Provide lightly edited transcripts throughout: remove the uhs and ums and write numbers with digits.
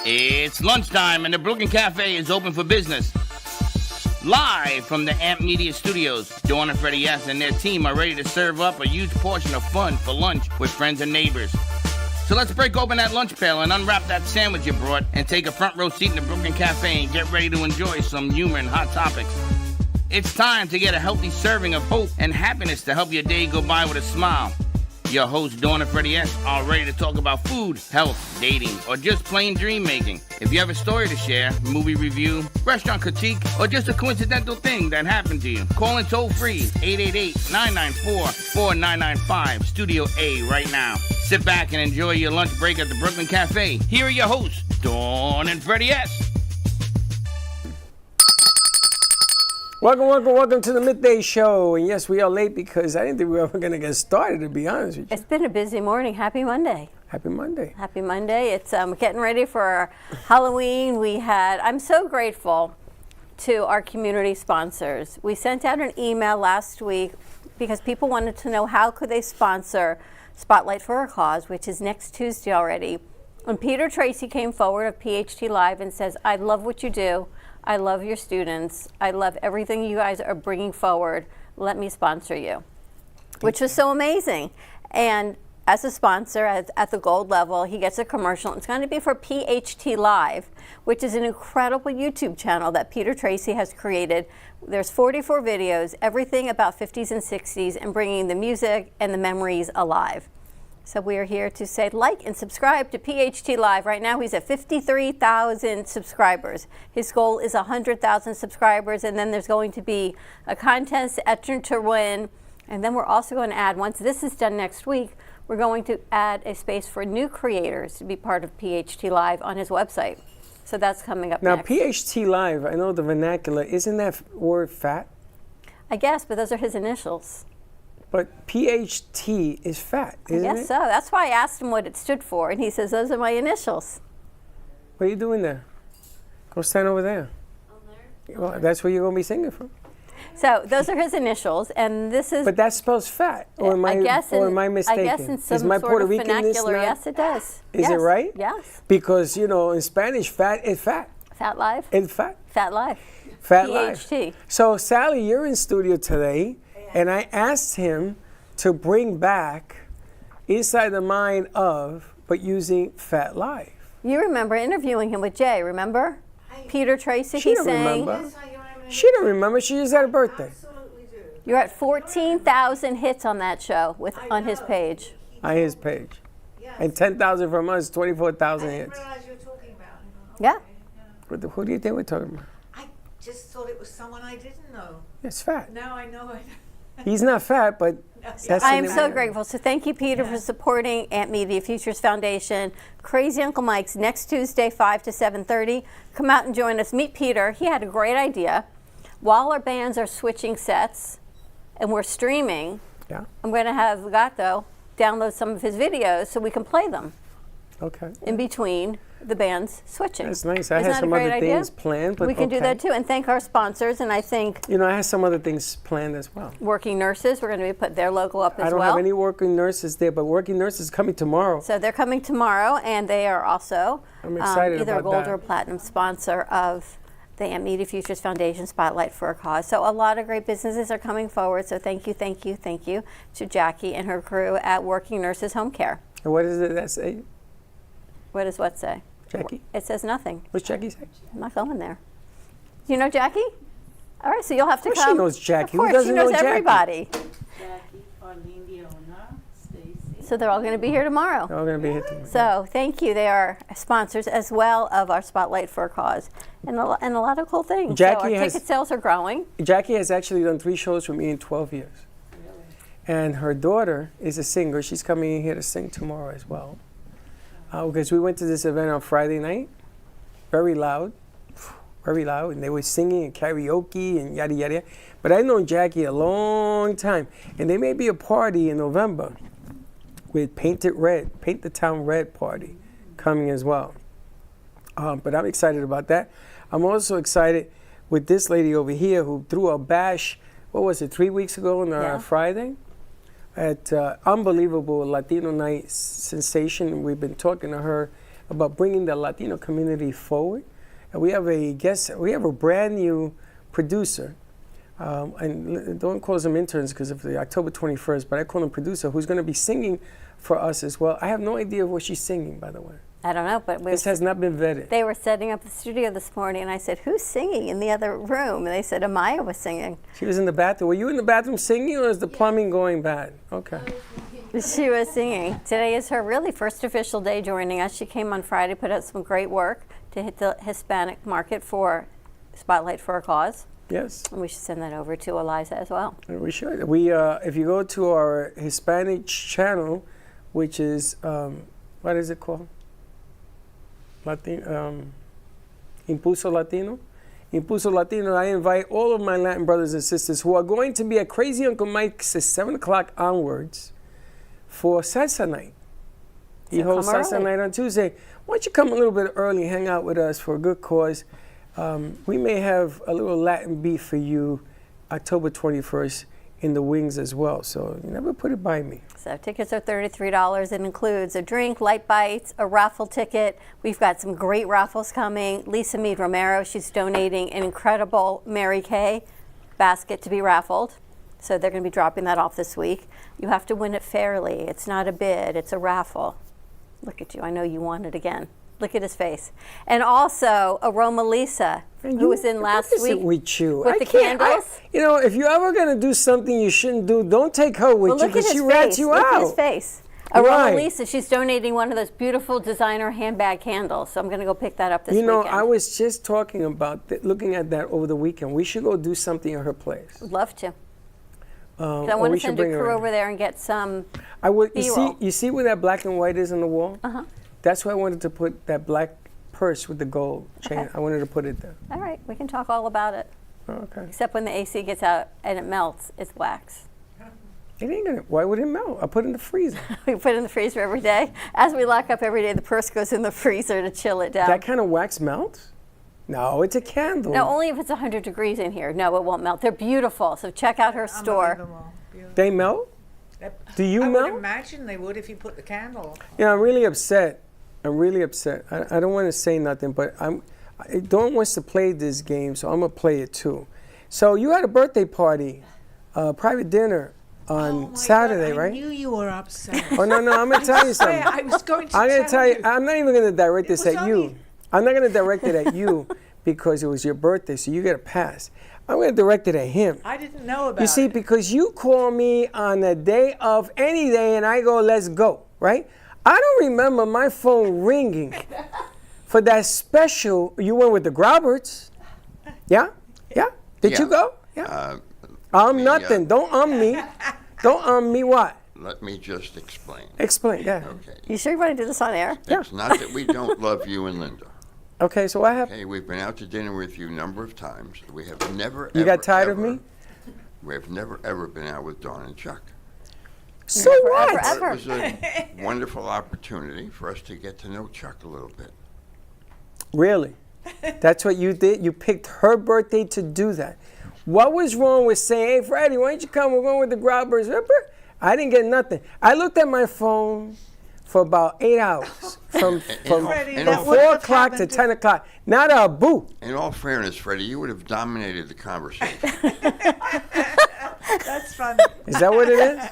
It's lunchtime and the Brooklyn Cafe is open for business. Live from the AMP Media Studios, Dawn and Freddy and their team are ready to serve up a huge portion of fun for lunch with friends and neighbors. So let's break open that lunch pail and unwrap that sandwich you brought and take a front row seat in the Brooklyn Cafe and get ready to enjoy some humor and hot topics. It's time to get a healthy serving of hope and happiness to help your day go by with a smile. Your hosts, Dawn and Freddy are ready to talk about food, health, dating, or just plain dream making. If you have a story to share, movie review, restaurant critique, or just a coincidental thing that happened to you, call in toll free 888-994-4995, Studio A right now. Sit back and enjoy your lunch break at the Brooklyn Cafe. Here are your hosts, Dawn and Freddy S. Welcome to the Midday Show. And yes, we are late because I didn't think we were ever going to get started, to be honest with you. It's been a busy morning. Happy Monday. Happy Monday. Happy Monday. It's getting ready for Halloween. I'm so grateful to our community sponsors. We sent out an email last week because people wanted to know how could they sponsor Spotlight for a Cause, which is next Tuesday already. And Peter Tracy came forward of PHT Live and says, I love what you do. I love your students. I love everything you guys are bringing forward. Let me sponsor you, which was so amazing. And as a sponsor at the gold level, he gets a commercial. It's going to be for PHT Live, which is an incredible YouTube channel that Peter Tracy has created. There's 44 videos, everything about 50s and 60s and bringing the music and the memories alive. So we are here to say like and subscribe to PHT Live. Right now he's at 53,000 subscribers. His goal is 100,000 subscribers, and then there's going to be a contest, enter to win, and then we're also going to add, once this is done next week, we're going to add a space for new creators to be part of PHT Live on his website. So that's coming up next. Now PHT Live, I know the vernacular, isn't that word fat? I guess, but those are his initials. But PHT is fat, isn't it? I guess so. That's why I asked him what it stood for, and he says, those are my initials. What are you doing there? Go stand over there. Well, that's where you're going to be singing from. So those are his initials, and this is... But that spells fat, or am I mistaken? I guess in some is my sort Puerto of Rican vernacular, yes, it does. Is it right? Yes. Because, you know, in Spanish, fat is fat. Fat Live? It's fat. Fat Live. Fat PHT. Live. So, Sally, you're in studio today. And I asked him to bring back Inside the Mind of, but using Fat Life. You remember interviewing him with Jay, remember? Peter Tracy, She don't remember. She don't remember. She just had a birthday. Absolutely do. You're at 14,000 hits on that show on his page. On his page. Yes. And 10,000 from us, 24,000 I hits. didn't realize you were talking about him. Yeah. Who do you think we're talking about? I just thought it was someone I didn't know. It's fat. Now I know it. He's not fat, but that's I am the so name. grateful. So thank you, Peter, for supporting AMP Media Futures Foundation. Crazy Uncle Mike's next Tuesday, 5 to 7:30. Come out and join us. Meet Peter. He had a great idea. While our bands are switching sets and we're streaming, I'm going to have Gato download some of his videos so we can play them. Okay. In between the bands switching. That's nice. I Isn't had that some a great other idea? things planned, but we can do that too, and thank our sponsors. And I think you know, I had some other things planned as well. Working Nurses, we're going to be put their logo up as well. I don't have any working nurses there, but working nurses coming tomorrow. So they're coming tomorrow, and they are also I'm excited either a about gold that. or a platinum sponsor of the AMP Media Futures Foundation Spotlight for a Cause. So a lot of great businesses are coming forward. So thank you to Jackie and her crew at Working Nurses Home Care. And what does it that say? What does what say? Jackie? It says nothing. What's Jackie say? I'm not going there. Do you know Jackie? All right, so you'll have to Of course come. she knows Jackie. Of course, Who doesn't she knows know Jackie? everybody. Jackie, Arlene, Stacy. So they're all going to be here tomorrow. They're all going to be here tomorrow. So thank you. They are sponsors as well of our Spotlight for a Cause, and a lot of cool things. Jackie so our has- ticket sales are growing. Jackie has actually done 3 shows with me in 12 years. And her daughter is a singer. She's coming in here to sing tomorrow as well. Because we went to this event on Friday night, very loud, and they were singing and karaoke and yada, yada. But I've known Jackie a long time. And there may be a party in November with Paint the Town Red party coming as well. But I'm excited about that. I'm also excited with this lady over here who threw a bash, 3 weeks ago on Friday? At unbelievable Latino night sensation. We've been talking to her about bringing the Latino community forward. And we have a brand new producer, and don't call them interns because of the October 21st, but I call them producer, who's going to be singing for us as well. I have no idea what she's singing, by the way. I don't know, but This has not been vetted. they were setting up the studio this morning, and I said, "Who's singing in the other room?" And they said, "Amaya was singing." She was in the bathroom. Were you in the bathroom singing, or is the plumbing going bad? Okay. She was singing. Today is her really first official day joining us. She came on Friday, put out some great work to hit the Hispanic market for Spotlight for a Cause. Yes, And we should send that over to Liza as well. we should. If you go to our Hispanic channel, which is, what is it called? Impulso Latino. Impulso Latino, I invite all of my Latin brothers and sisters who are going to be at Crazy Uncle Mike's at 7 o'clock onwards for Salsa Night. He So holds come Salsa early. Night on Tuesday. Why don't you come a little bit early, hang out with us for a good cause. We may have a little Latin beat for you October 21st in the wings as well. So you never put it by me. So tickets are $33. It includes a drink, light bites, a raffle ticket. We've got some great raffles coming. Lisa Mead Romero, she's donating an incredible Mary Kay basket to be raffled. So they're going to be dropping that off this week. You have to win it fairly. It's not a bid, it's a raffle. Look at you, I know you want it again. Look at his face. And also Aroma Lisa, who was in last What is it week with you? with I the can't- candles. if you're ever going to do something you shouldn't do, don't take her with Well, you look at because his she face. rats you Look out. at his face. Aroma Right. Lisa, she's donating one of those beautiful designer handbag candles. So I'm going to go pick that up this You know, weekend. I was just talking about looking at that over the weekend. We should go do something at her place. Would love to. 'Cause I or want we to should send a bring her crew in. over there and get some. I would. B-roll. You see where that black and white is on the wall? Uh-huh. That's where I wanted to put that black purse with the gold chain. Okay. I wanted to put it there. All right, we can talk all about it. Oh, okay. Except when the AC gets out and it melts, it's wax. It ain't gonna. Why would it melt? I put it in the freezer. We put it in the freezer every day. As we lock up every day, the purse goes in the freezer to chill it down. That kind of wax melts? No, it's a candle. No, only if it's 100 degrees in here. No, it won't melt. They're beautiful. So check out her store. Unbelievable. Beautiful. They melt? Do you I melt? would imagine they would if you put the candle. You know, I'm really upset. I'm really upset. I don't want to say nothing, but Dawn wants to play this game, so I'm going to play it too. So you had a birthday party, private dinner on Oh my Saturday, God, right? I knew you were upset. Oh, no, I'm going to tell you something. I was going to I'm going to tell you, I'm not even going to direct It this was at you. only- I'm not going to direct it at you because it was your birthday, so you get a pass. I'm going to direct it at him. I didn't know about You see, it. because you call me on a day of any day and I go, let's go, right? I don't remember my phone ringing for that special. You went with the Groberts. Yeah? Yeah? Did you Yeah. go? Yeah. Nothing. Don't me. Don't me what? Let me just explain. Explain. Yeah. Okay. You sure you want to do this on air? It's not that we don't love you and Linda. Okay, so what happened? Okay, we've been out to dinner with you a number of times. We have never. You got tired of me? We have never ever been out with Dawn and Chuck. So Never, what? ever. It was a wonderful opportunity for us to get to know Chuck a little bit. Really? That's what you did? You picked her birthday to do that. What was wrong with saying, hey, Freddie, why don't you come? We're going with the Grobbers. I didn't get nothing. I looked at my phone for about 8 hours, from Freddie, and that all- 4 wouldn't have o'clock to happened 10 o'clock. Not a boo. In all fairness, Freddie, you would have dominated the conversation. That's funny. Is that what it is?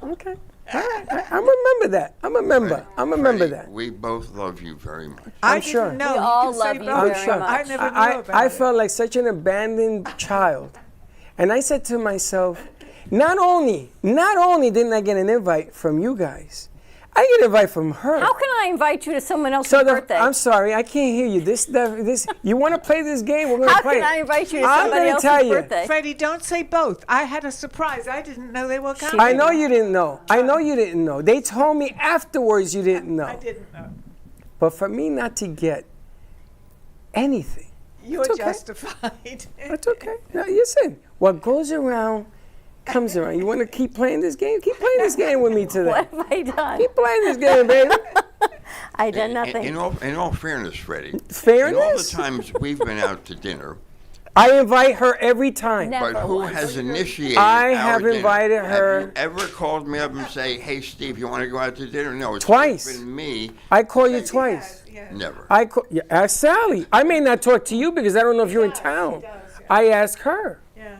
Okay. All right. I remember that. I'm a member. I'm a member of Freddie, that. we both love you very much. I sure. didn't know. We You all can say love you both. I'm very sure. much. I never knew about I it. felt like such an abandoned child. And I said to myself, not only didn't I get an invite from you guys, I get an invite from her. How can I invite you to someone else's So birthday? I'm sorry, I can't hear you. This, you want to play this game? We're going to How play can I it. invite you to I'm somebody gonna else's tell you. birthday? Freddie, don't say both. I had a surprise. I didn't know they were coming. I know you didn't know. I know you didn't know. They told me afterwards you didn't know. I didn't know. But for me not to get anything, You're It's okay. justified. that's okay. Now, listen, what goes around comes around. You want to keep playing this game? Keep playing this game with me today. What have I done? Keep playing this game, baby. I done nothing. In all fairness, Freddie, in all the Fairness? times we've been out to dinner, I invite her every time. Never. But who once. has initiated I our have dinner? invited her- Have you ever called me up and say, "Hey, Steve, you want to go out to dinner?" No, it's Twice. been me. I call you twice. Never. I call, yeah, ask Sally. I may not talk to you because I don't know if you're in town. I ask her. Yeah.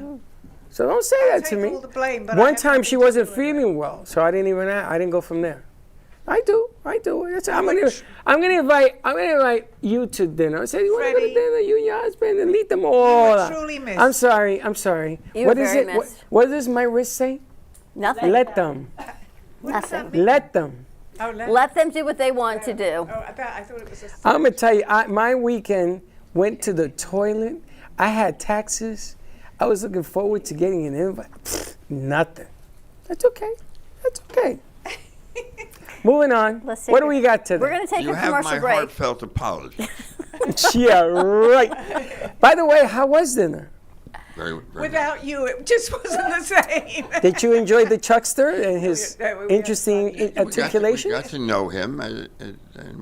So don't say that to take me. all the blame, but I One have time she nothing to wasn't do with it. feeling well, so I didn't even. I didn't go from there. I do. I'm gonna invite you to dinner. I said, you want to go to Freddie. dinner? You and your husband, and meet them all. are truly missed. I'm sorry. You What were is very it? missed. What does my wrist say? Nothing. Let them. Nothing. Let them. Oh, Let them do what they want to do. Oh, I thought it was a. I'm gonna tell you. My weekend went to the toilet. I had taxes. I was looking forward to getting an invite. Nothing. That's okay. Moving on. Let's take What do a- we got today? We're going to take You a have my commercial break. heartfelt apology. Yeah, right. By the way, how was dinner? Very, very Without you, it just wasn't the same. Did you enjoy the Chuckster and his Yeah, we had interesting fun. We articulation? got to know him.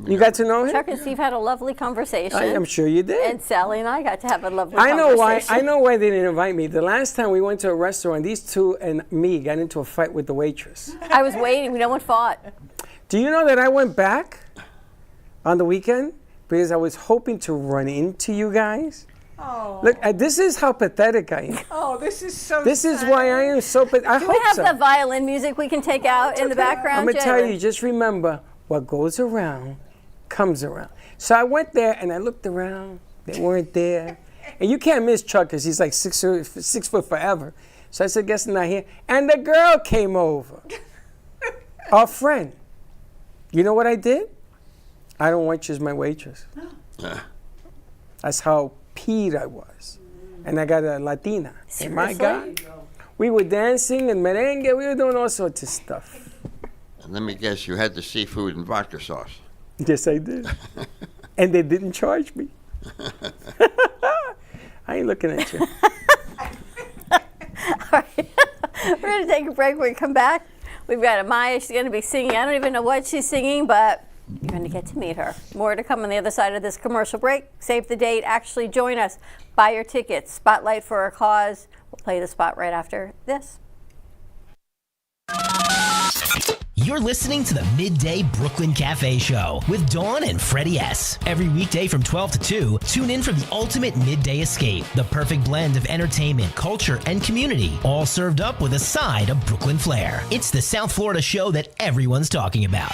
You got to know him? Chuck and Steve had a lovely conversation. I am sure you did. And Sally and I got to have a lovely I know conversation. why they didn't invite me. The last time we went to a restaurant, these two and me got into a fight with the waitress. I was waiting. No one fought. Do you know that I went back on the weekend because I was hoping to run into you guys? Oh, Look, this is how pathetic I am. oh, this is so. This is sad. why I am so pathetic. I Do hope we have so. the violin music we can take out in the background? I'm going to Jen? tell you, just remember, what goes around comes around. So I went there and I looked around. They weren't there. And you can't miss Chuck because he's like 6 foot forever. So I said, guess they're not here. And the girl came over. Our friend. You know what I did? I don't want you as my waitress. That's how peed I was. And I got a Latina. And my God, we were dancing and merengue. We were doing all sorts of stuff. And let me guess, you had the seafood and vodka sauce. Yes, I did. And they didn't charge me. I ain't looking at you. All right. We're going to take a break. When we come back, we've got Amaya. She's going to be singing. I don't even know what she's singing, but you're going to get to meet her. More to come on the other side of this commercial break. Save the date. Actually join us. Buy your tickets. Spotlight for a cause. We'll play the spot right after this. You're listening to the Midday Brooklyn Cafe Show with Dawn and Freddy S. Every weekday from 12 to 2, tune in for the ultimate midday escape. The perfect blend of entertainment, culture, and community, all served up with a side of Brooklyn flair. It's the South Florida show that everyone's talking about.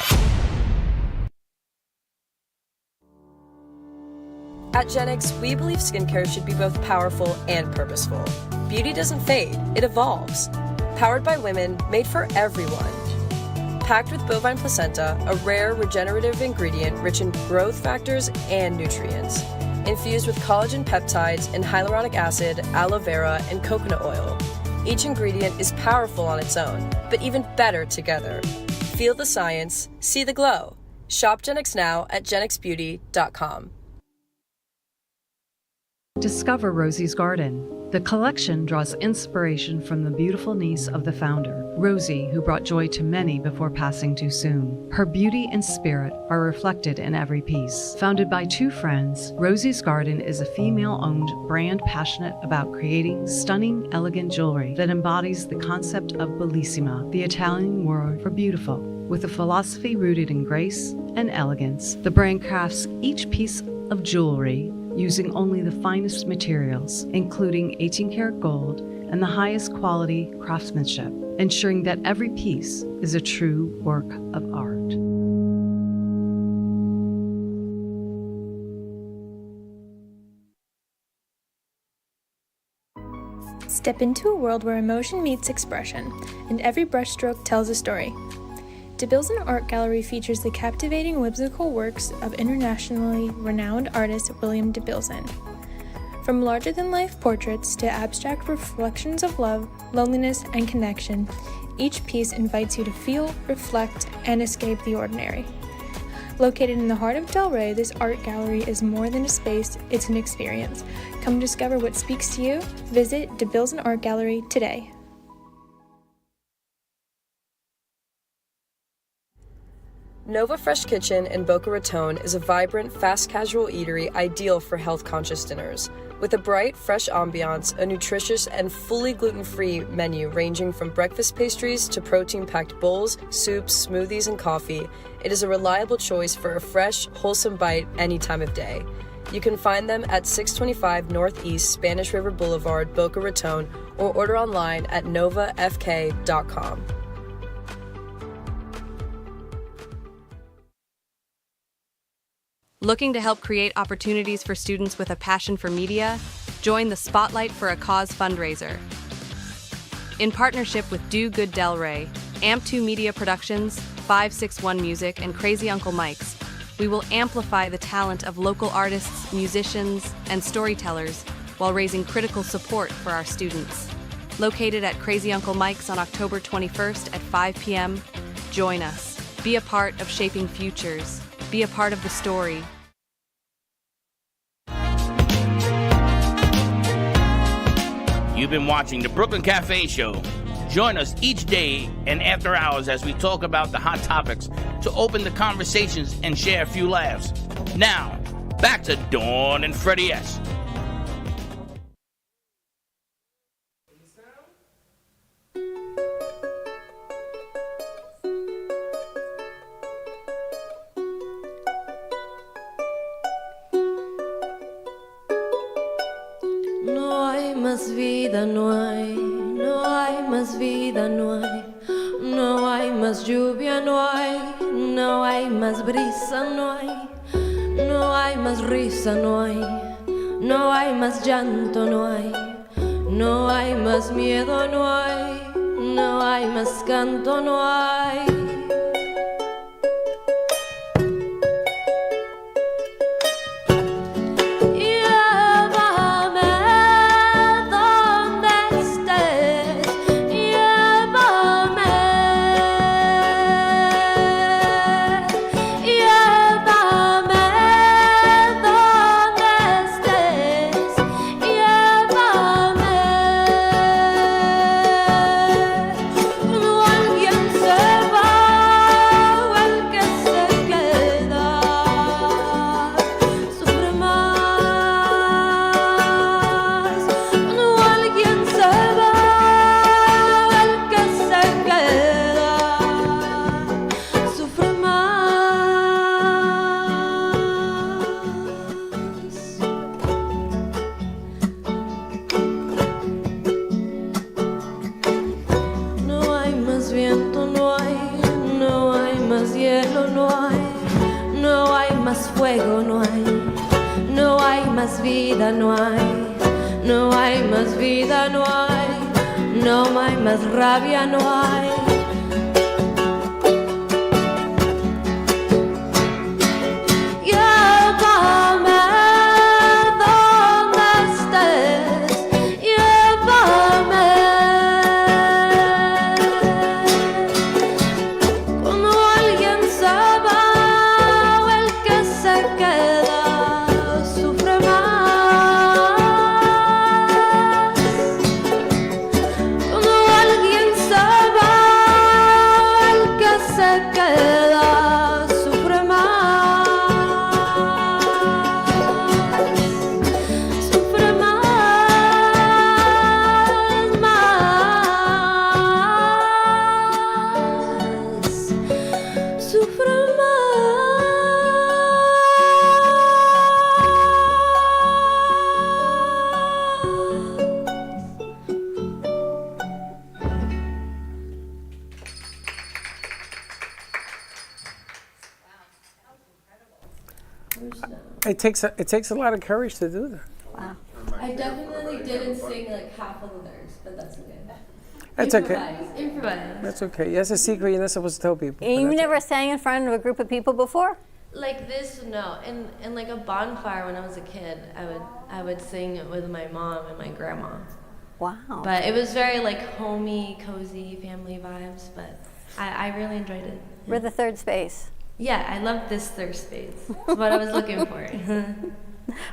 At Gen X, we believe skincare should be both powerful and purposeful. Beauty doesn't fade, it evolves. Powered by women, made for everyone. Packed with bovine placenta, a rare regenerative ingredient rich in growth factors and nutrients. Infused with collagen peptides and hyaluronic acid, aloe vera, and coconut oil. Each ingredient is powerful on its own, but even better together. Feel the science, see the glow. Shop Gen X now at genxbeauty.com. Discover Rosie's Garden. The collection draws inspiration from the beautiful niece of the founder, Rosie, who brought joy to many before passing too soon. Her beauty and spirit are reflected in every piece. Founded by two friends, Rosie's Garden is a female-owned brand passionate about creating stunning, elegant jewelry that embodies the concept of bellissima, the Italian word for beautiful. With a philosophy rooted in grace and elegance, the brand crafts each piece of jewelry using only the finest materials, including 18-karat gold and the highest quality craftsmanship, ensuring that every piece is a true work of art. Step into a world where emotion meets expression, and every brushstroke tells a story. DeBilson Art Gallery features the captivating whimsical works of internationally renowned artist William DeBilson. From larger-than-life portraits to abstract reflections of love, loneliness, and connection, each piece invites you to feel, reflect, and escape the ordinary. Located in the heart of Delray, this art gallery is more than a space, it's an experience. Come discover what speaks to you. Visit DeBilson Art Gallery today. Nova Fresh Kitchen in Boca Raton is a vibrant, fast casual eatery ideal for health-conscious dinners. With a bright, fresh ambiance, a nutritious and fully gluten-free menu ranging from breakfast pastries to protein-packed bowls, soups, smoothies, and coffee, it is a reliable choice for a fresh, wholesome bite any time of day. You can find them at 625 Northeast Spanish River Boulevard, Boca Raton, or order online at novafk.com. Looking to help create opportunities for students with a passion for media? Join the Spotlight for a Cause fundraiser. In partnership with Do Good Delray, AMP2 Media Productions, 561 Music, and Crazy Uncle Mike's, we will amplify the talent of local artists, musicians, and storytellers while raising critical support for our students. Located at Crazy Uncle Mike's on October 21st at 5 p.m., join us. Be a part of shaping futures. Be a part of the story. You've been watching the Brooklyn Cafe Show. Join us each day and after hours as we talk about the hot topics to open the conversations and share a few laughs. Now, back to Dawn and Freddy S. No hay más vida, no hay más vida, no hay más lluvia, no hay más brisa, no hay más risa, no hay más llanto, no hay más miedo, no hay más canto, no hay. No hay más vida, no hay más rabia, no hay. Llévame donde estés, llévame. Cuando alguien se va o el que se queda sufre más. It takes a lot of courage to do that. Wow. I definitely didn't sing like half of the lyrics, but that's okay. That's okay. Improvise. That's okay. That's a secret you're not supposed to tell people. And you never sang in front of a group of people before? Like this, no. In like a bonfire when I was a kid, I would sing it with my mom and my grandma. Wow. But it was very like homey, cozy, family vibes. But I really enjoyed it. We're the third space. Yeah, I love this third space. That's what I was looking for.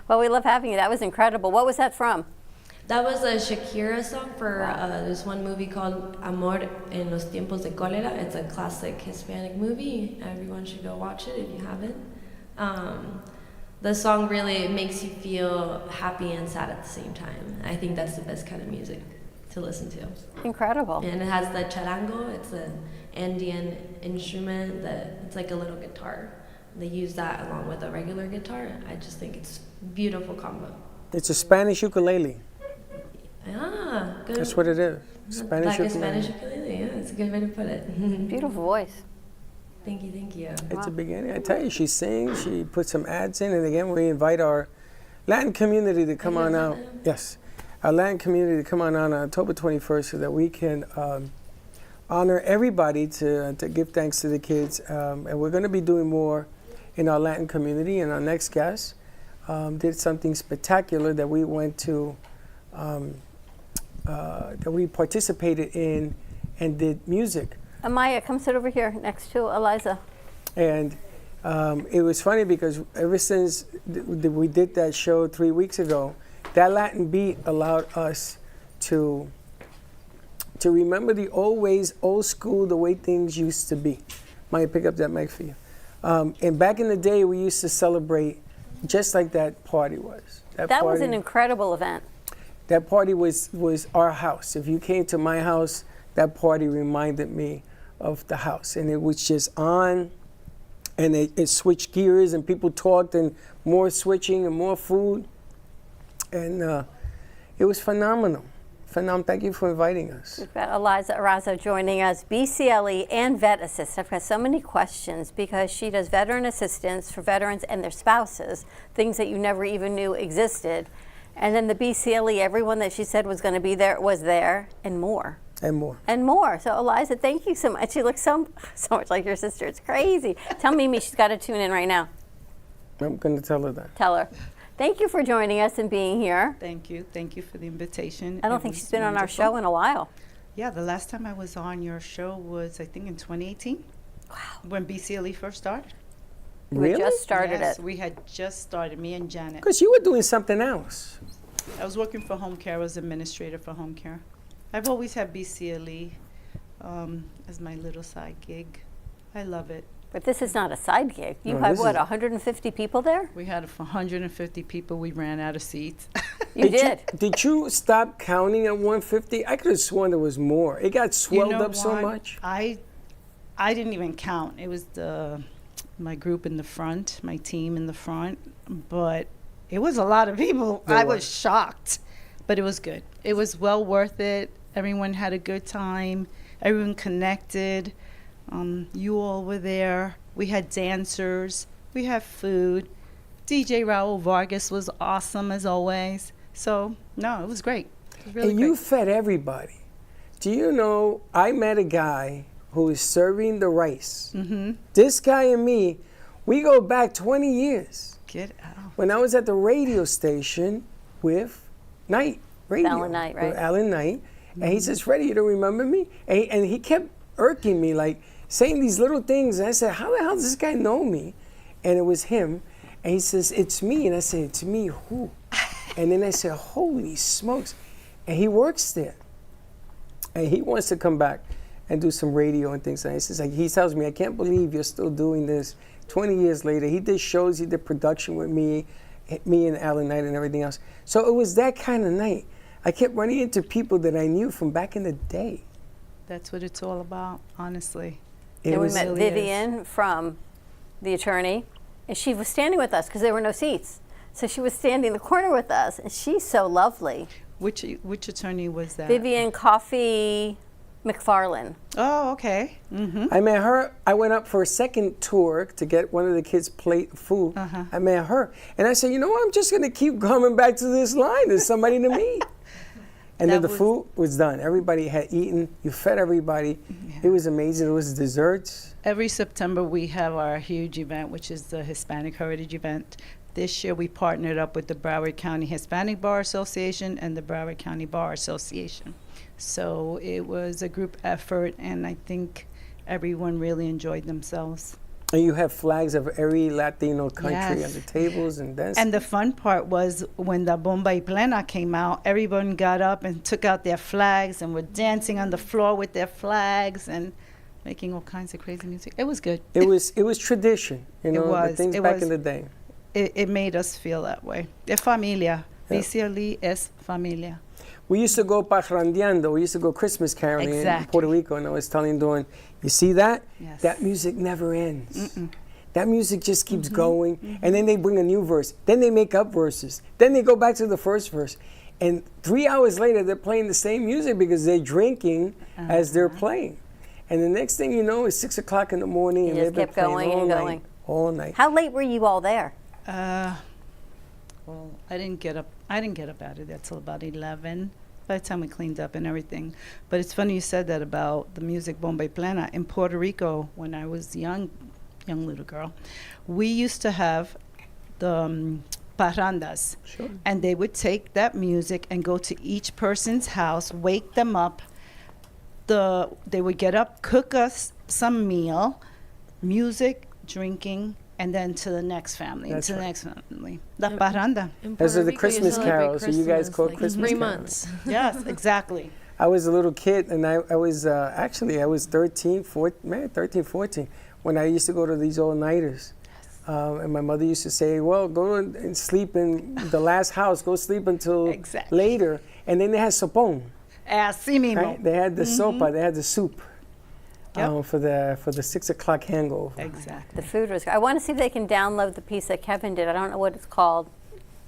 Well, we love having you. That was incredible. What was that from? That was a Shakira song for this one movie called Amor en los tiempos de cólera. It's a classic Hispanic movie. Everyone should go watch it if you haven't. The song really makes you feel happy and sad at the same time. I think that's the best kind of music to listen to. Incredible. And it has the charango. It's an Andean instrument it's like a little guitar. They use that along with a regular guitar. I just think it's a beautiful combo. It's a Spanish ukulele. Ah, good. That's what it is. Spanish like ukulele. a Spanish ukulele, yeah, it's a good way to put it. Beautiful voice. Thank you, thank you. It's a beginning. I tell you, she sings, she puts some ads in, and again, we invite our Latin community to come on out. Yes, our Latin community to come on out on October 21st so that we can honor everybody to give thanks to the kids. And we're going to be doing more in our Latin community, and our next guest did something spectacular that we went to, that we participated in and did music. Amaya, come sit over here next to Eliza. And it was funny because ever since we did that show 3 weeks ago, that Latin beat allowed us to remember the old ways, old school, the way things used to be. Maya, pick up that mic for you. And back in the day, we used to celebrate just like that party was. That was an incredible event. That party was our house. If you came to my house, that party reminded me of the house, and it was just on, and it switched gears, and people talked, and more switching, and more food, and it was phenomenal. Thank you for inviting us. We've got Liza Erazo joining us, BCLE and VetAssist. I've got so many questions because she does veteran assistance for veterans and their spouses, things that you never even knew existed, and then the BCLE, everyone that she said was going to be there was there, and more. And more. And more. So, Eliza, thank you so much. She looks so much like your sister. It's crazy. Tell Mimi she's got to tune in right now. I'm going to tell her that. Tell her. Thank you for joining us and being here. Thank you. Thank you for the invitation. I don't think she's been on our show in a while. Yeah, the last time I was on your show was, I think, in 2018. Wow. When BCLE first started. Really? We just started Yes, it. we had just started, me and Janet. Because you were doing something else. I was working for home care. I was administrator for home care. I've always had BCLE as my little side gig. I love it. But this is not a side gig. You No, had, this what, is- 150 people there? We had 150 people. We ran out of seats. You did. Did you stop counting at 150? I could have sworn there was more. It got swelled You know up so what? much. I didn't even count. It was my group in the front, my team in the front, but it was a lot of people. There I was. was shocked, but it was good. It was well worth it. Everyone had a good time. Everyone connected. You all were there. We had dancers. We had food. DJ Raul Vargas was awesome as always. So, no, it was great. It was really And great. you fed everybody. Do you know, I met a guy who was serving the rice. Mm-hmm. This guy and me, we go back 20 years. Get out. When I was at the radio station with Knight Radio. Alan Knight, right? With Alan Knight. And he says, Freddie, you don't remember me? And he kept irking me, like saying these little things. And I said, how the hell does this guy know me? And it was him. And he says, it's me. And I said, it's me who? And then I said, holy smokes. And he works there. And he wants to come back and do some radio and things. And he says, he tells me, I can't believe you're still doing this 20 years later. He did shows, he did production with me and Alan Knight and everything else. So it was that kind of night. I kept running into people that I knew from back in the day. That's what it's all about, honestly. And we met really Vivian from the attorney, and she was standing with us because there were no seats. So she was standing in the corner with us, and she's so lovely. Which attorney was that? Vivian Coffey McFarlane. Oh, okay. Mm-hmm. I met her. I went up for a second tour to get one of the kids' plate food. I met her. And I said, you know what? I'm just going to keep coming back to this line. There's somebody to meet. And then the food was done. Everybody had eaten. You fed everybody. Yeah. It was amazing. It was desserts. Every September we have our huge event, which is the Hispanic Heritage Event. This year we partnered up with the Broward County Hispanic Bar Association and the Broward County Bar Association. So it was a group effort, and I think everyone really enjoyed themselves. And you have flags of every Latino country Yes. on the tables and dancing. And the fun part was when the Bomba y Plena came out, everyone got up and took out their flags and were dancing on the floor with their flags and making all kinds of crazy music. It was good. It was tradition, you know, the was. things It back was. in the day. It made us feel that way. Es familia. Yeah. BCLE es familia. We used to go parrandeando. We used to go Christmas caroling in Exactly. Puerto Rico, and I was telling Dawn, you see that? Yes. That music never ends. Mm-mm. That music just keeps going, and then they bring a new verse. Then they make up verses. Then they go back to the first verse. And 3 hours later, they're playing the same music because they're drinking as they're playing. And the next thing you know, it's 6 o'clock in the morning, and just they've been kept playing going all and night. going. All night. How late were you all there? Well, I didn't get up out of there till about 11. By the time we cleaned up and everything. But it's funny you said that about the music Bomba y Plena. In Puerto Rico, when I was young little girl, we used to have the parrandas. Sure. And they would take that music and go to each person's house, wake them up. They would get up, cook us some meal, music, drinking, and then to the next family, That's to the right. next family. La parranda. In Those Puerto are the Rico, you Christmas celebrate carols, so you guys call like Christmas 3 carols. months. Yes, exactly. I was a little kid, and I was actually, I was 13, 14, when I used to go to these all-nighters. And my mother used to say, well, go and sleep in the last house. Go sleep until Exactly. later. And then they had sopón. Así mismo. Right? They had the sopa, they had the soup Yep. for the 6 o'clock hangover. Exactly. The food was. I want to see if they can download the piece that Kevin did. I don't know what it's called.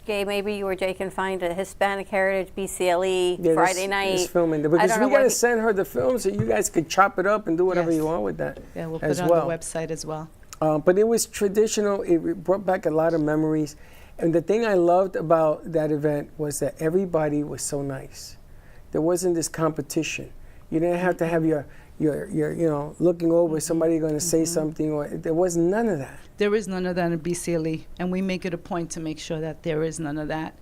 Gay, maybe you or Jay can find a Hispanic Heritage BCLE Yeah, Friday night. It's filming there. I Because don't we know got to what send her the film so you guys could chop it up and do whatever Yes. you want with that. Yeah, we'll put as it on well. the website as well. But it was traditional. It brought back a lot of memories. And the thing I loved about that event was that everybody was so nice. There wasn't this competition. You didn't have to have your looking over somebody going to say something, or there was none of that. There is none of that in BCLE, and we make it a point to make sure that there is none of that.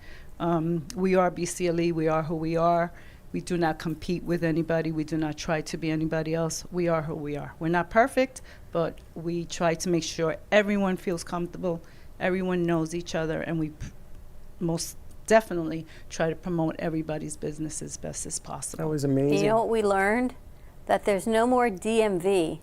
We are BCLE. We are who we are. We do not compete with anybody. We do not try to be anybody else. We are who we are. We're not perfect, but we try to make sure everyone feels comfortable, everyone knows each other, and we most definitely try to promote everybody's business as best as possible. That was Do amazing. you know what we learned? That there's no more DMV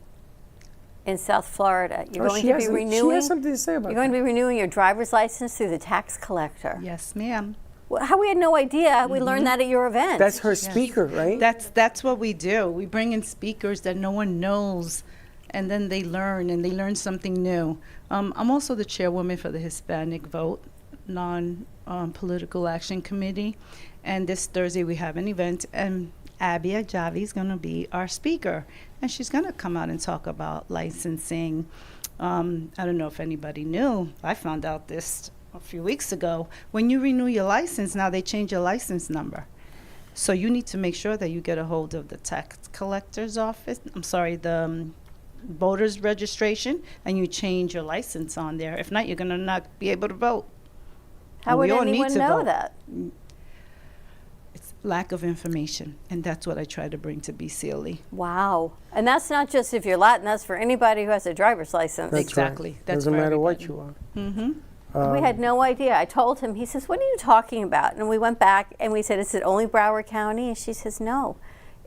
in South Florida. You're going to be She renewing. has something to say about You're going that. to be renewing your driver's license through the tax collector. Yes, ma'am. Well, how we had no idea. We learned that at your event. That's her speaker, right? That's what we do. We bring in speakers that no one knows, and then they learn something new. I'm also the chairwoman for the Hispanic Vote Non-Political Action Committee, and this Thursday we have an event, and Abia Javi is going to be our speaker, and she's going to come out and talk about licensing. I don't know if anybody knew. I found out this a few weeks ago. When you renew your license, now they change your license number. So you need to make sure that you get a hold of the tax collector's office, the voter's registration, and you change your license on there. If not, you're going to not be able to vote. How And would we all need anyone to know vote. that? It's lack of information, and that's what I try to bring to BCLE. Wow. And that's not just if you're Latin, that's for anybody who has a driver's license. That's Exactly. Right. That's Doesn't for matter what everybody. you are. We had no idea. I told him, he says, what are you talking about? And we went back and we said, is it only Broward County? And she says, no,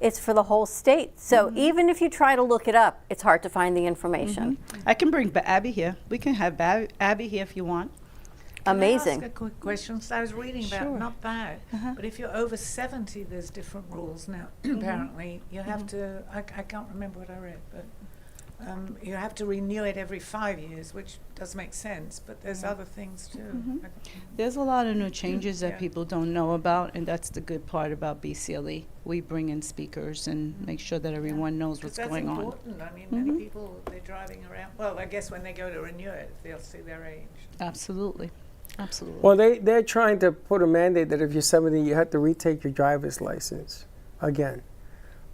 it's for the whole state. So even if you try to look it up, it's hard to find the information. I can bring Abby here. We can have Abby here if you want. Amazing. Can I ask a quick question? So I was reading about, not that, but if you're over 70, there's different rules now. Apparently, you have to, I can't remember what I read, but you have to renew it every 5 years, which does make sense, but there's other things too. There's a lot of new changes that Yeah. people don't know about, and that's the good part about BCLE. We bring in speakers and make sure that everyone knows what's That's going on. important. I mean, many people, they're driving around. Well, I guess when they go to renew it, they'll see their age. Absolutely. Absolutely. Well, they're trying to put a mandate that if you're 70, you have to retake your driver's license again.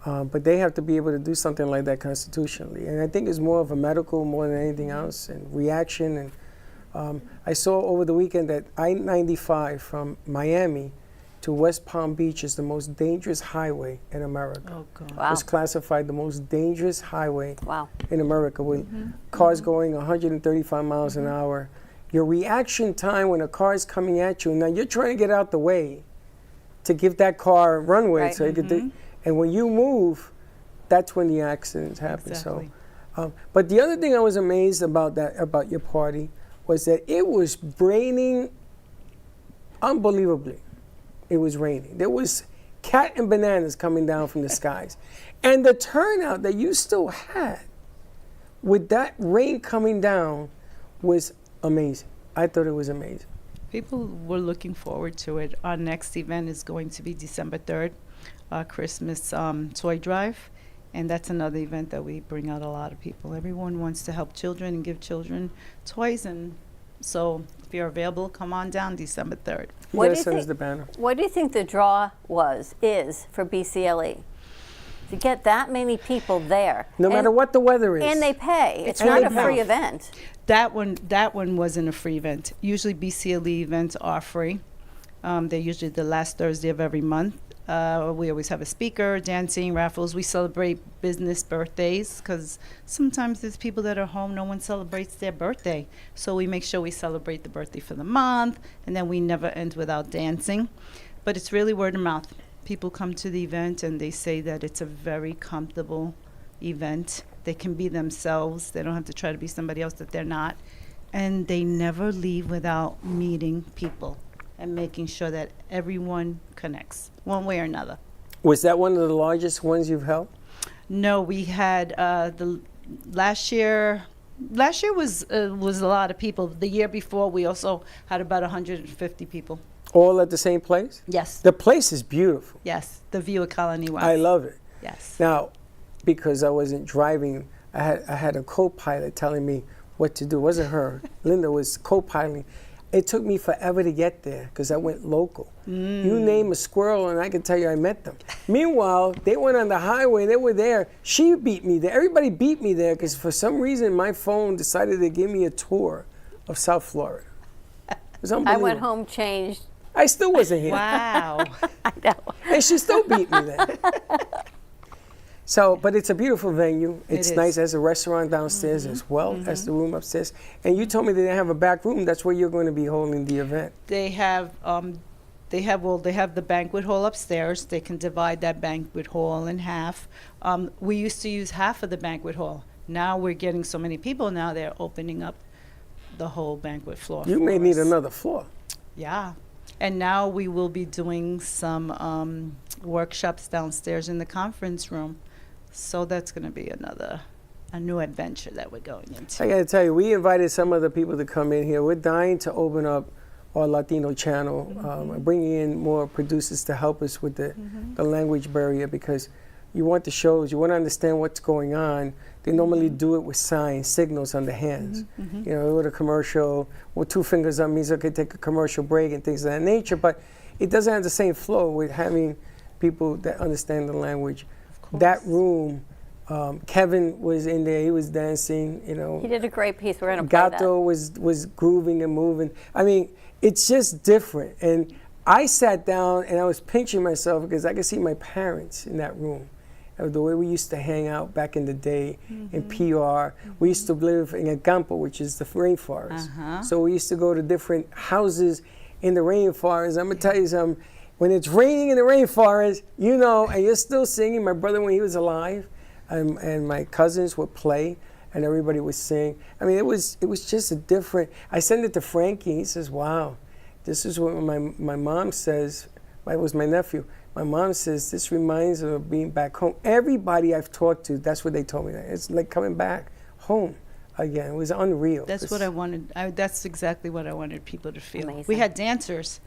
But they have to be able to do something like that constitutionally. And I think it's more of a medical more than anything else, and reaction. And I saw over the weekend that I-95 from Miami to West Palm Beach is the most dangerous highway in America. Oh, God. Wow. It's classified the most dangerous highway Wow. in America with cars going 135 miles an hour. Your reaction time when a car is coming at you, now you're trying to get out the way to give that car runway Right. so you could and when you move, that's when the accidents happen. Exactly. So, but the other thing I was amazed about your party was that it was raining unbelievably. It was raining. There was cat and bananas coming down from the skies. And the turnout that you still had with that rain coming down was amazing. I thought it was amazing. People were looking forward to it. Our next event is going to be December 3rd, Christmas toy drive. And that's another event that we bring out a lot of people. Everyone wants to help children and give children toys. And so if you're available, come on down December 3rd. What do you send us think- the banner. What do you think the draw is for BCLE? To get that many people there. No matter what the weather is. And they pay. It's And not they a free pay. event. That one wasn't a free event. Usually BCLE events are free. They're usually the last Thursday of every month. We always have a speaker, dancing, raffles. We celebrate business birthdays because sometimes there's people that are home, no one celebrates their birthday. So we make sure we celebrate the birthday for the month, and then we never end without dancing. But it's really word of mouth. People come to the event and they say that it's a very comfortable event. They can be themselves. They don't have to try to be somebody else that they're not. And they never leave without meeting people and making sure that everyone connects one way or another. Was that one of the largest ones you've held? No, we had the last year. Last year was a lot of people. The year before, we also had about 150 people. All at the same place? Yes. The place is beautiful. Yes, the view of Colony West. I love it. Yes. Now, because I wasn't driving, I had a co-pilot telling me what to do. It wasn't her. Linda was co-piloting. It took me forever to get there because I went local. You name a squirrel and I can tell you I met them. Meanwhile, they went on the highway, they were there. She beat me there. Everybody beat me there because for some reason my phone decided to give me a tour of South Florida. It was I unbelievable. went home changed. I still wasn't here. Wow. I know. And she still beat me there. So, but it's a beautiful venue. It's is. nice. There's a restaurant downstairs as well as the room upstairs. And you told me they have a back room. That's where you're going to be holding the event. They have the banquet hall upstairs. They can divide that banquet hall in half. We used to use half of the banquet hall. Now we're getting so many people. Now they're opening up the whole banquet floor. You for may need us. another floor. Yeah. And now we will be doing some workshops downstairs in the conference room. So that's going to be a new adventure that we're going into. I got to tell you, we invited some other people to come in here. We're dying to open up our Latino channel, bringing in more producers to help us with the language barrier because you want the shows, you want to understand what's going on. They normally do it with signs, signals on the hands. You know, with a commercial, with two fingers up means okay, take a commercial break and things of that nature, but it doesn't have the same flow with having people that understand the language. That room, Kevin was in there, he was dancing, you know. He did a great piece. We're going to play that. Gato was grooving and moving. I mean, it's just different. And I sat down and I was pinching myself because I could see my parents in that room. The way we used to hang out back in the day in PR. We used to live in a campo, which is the rainforest. So we used to go to different houses in the rainforest. I'm going to tell you something. When it's raining in the rainforest, you know, and you're still singing. My brother, when he was alive, and my cousins would play, and everybody would sing. I mean, it was just a different. I sent it to Frankie. He says, "Wow, this is what my mom says." It was my nephew. My mom says this reminds her of being back home. Everybody I've talked to, that's what they told me. It's like coming back home again. It was unreal. That's what I wanted. That's exactly what I wanted people to feel. Amazing. We had dancers.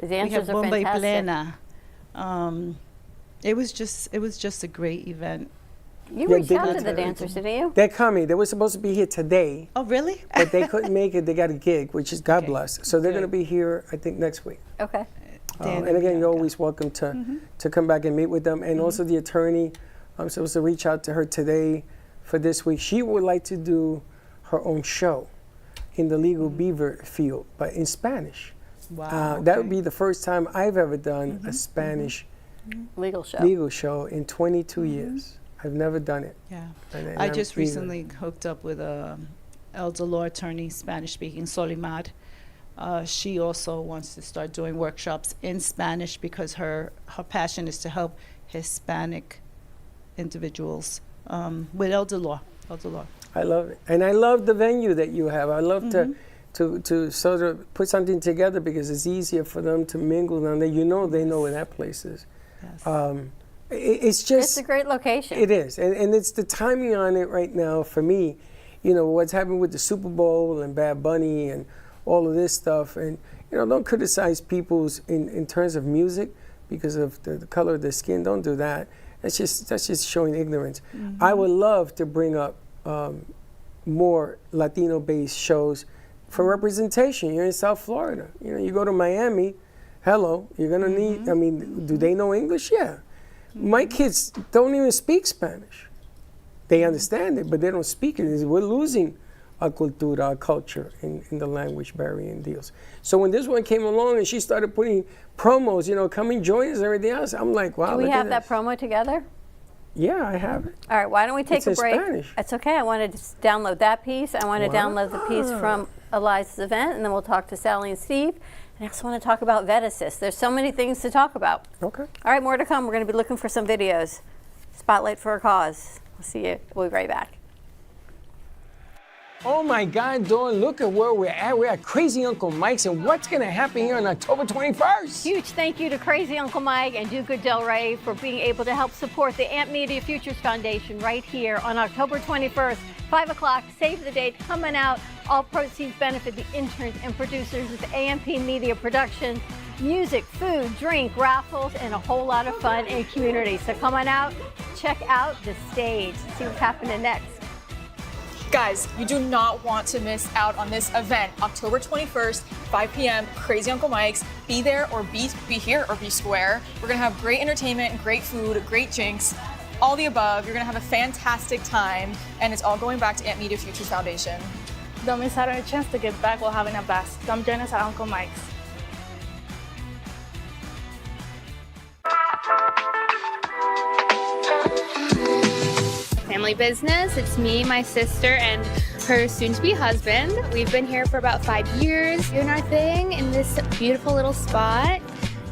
The We dancers had are Bomba y fantastic. Plena. It was just a great event. You Yeah, reached they out did to the that. dancers, didn't you? They're coming. They were supposed to be here today, Oh, really? but they couldn't make it. They got a gig, which is God Okay. bless. So they're Good. going to be here, I think, next week. Okay. And again, you're always welcome to come back and meet with them. And also the attorney, I'm supposed to reach out to her today for this week. She would like to do her own show in the legal beaver field, but in Spanish. Wow. That would be the first time I've ever done a Spanish Legal show. legal show in 22 years. I've never done it. Yeah. And I I'm just eager. recently hooked up with a elder law attorney, Spanish-speaking, Solimar. She also wants to start doing workshops in Spanish because her passion is to help Hispanic individuals with elder law. I love it. And I love the venue that you have. I love to sort of put something together because it's easier for them to mingle down there. You know they know where that place is. Yes. It's just... It's a great location. It is. And it's the timing on it right now for me. You know, what's happened with the Super Bowl and Bad Bunny and all of this stuff. And, you know, don't criticize people's in terms of music because of the color of their skin. Don't do that. That's just showing ignorance. I would love to bring up more Latino-based shows for representation. You're in South Florida. You know, you go to Miami, hello, you're going to need, I mean, do they know English? Yeah. My kids don't even speak Spanish. They understand it, but they don't speak it. We're losing our cultura, our culture in the language barrier and deals. So when this one came along and she started putting promos, you know, come and join us and everything else, I'm like, wow, Do we look have at that this. promo together? Yeah, I have it. All right, why don't we take It's a in break? Spanish. It's okay. I want to download that piece. I want to download the piece Wow. from Eliza's event, and then we'll talk to Sally and Steve. And I also want to talk about VetAssist. There's so many things to talk about. Okay. All right, more to come. We're going to be looking for some videos. Spotlight for a cause. We'll see you. We'll be right back. Oh my God, Dawn, look at where we're at. We're at Crazy Uncle Mike's, and what's going to happen here on October 21st? Huge thank you to Crazy Uncle Mike and Duca Del Rey for being able to help support the AMP Media Futures Foundation right here on October 21st, 5 o'clock. Save the date, coming out. All proceeds benefit the interns and producers of AMP Media Production. Music, food, drink, raffles, and a whole lot of fun and community. So come on out, check out the stage, see what's happening next. Guys, you do not want to miss out on this event, October 21st, 5 p.m., Crazy Uncle Mike's. Be there or be here or be square. We're gonna have great entertainment, great food, great drinks, all the above. You're gonna have a fantastic time, and it's all going back to AMP Media Futures Foundation. Don't miss out on a chance to give back while having a blast. Come join us at Uncle Mike's. Family business. It's me, my sister, and her soon-to-be husband. We've been here for about 5 years doing our thing in this beautiful little spot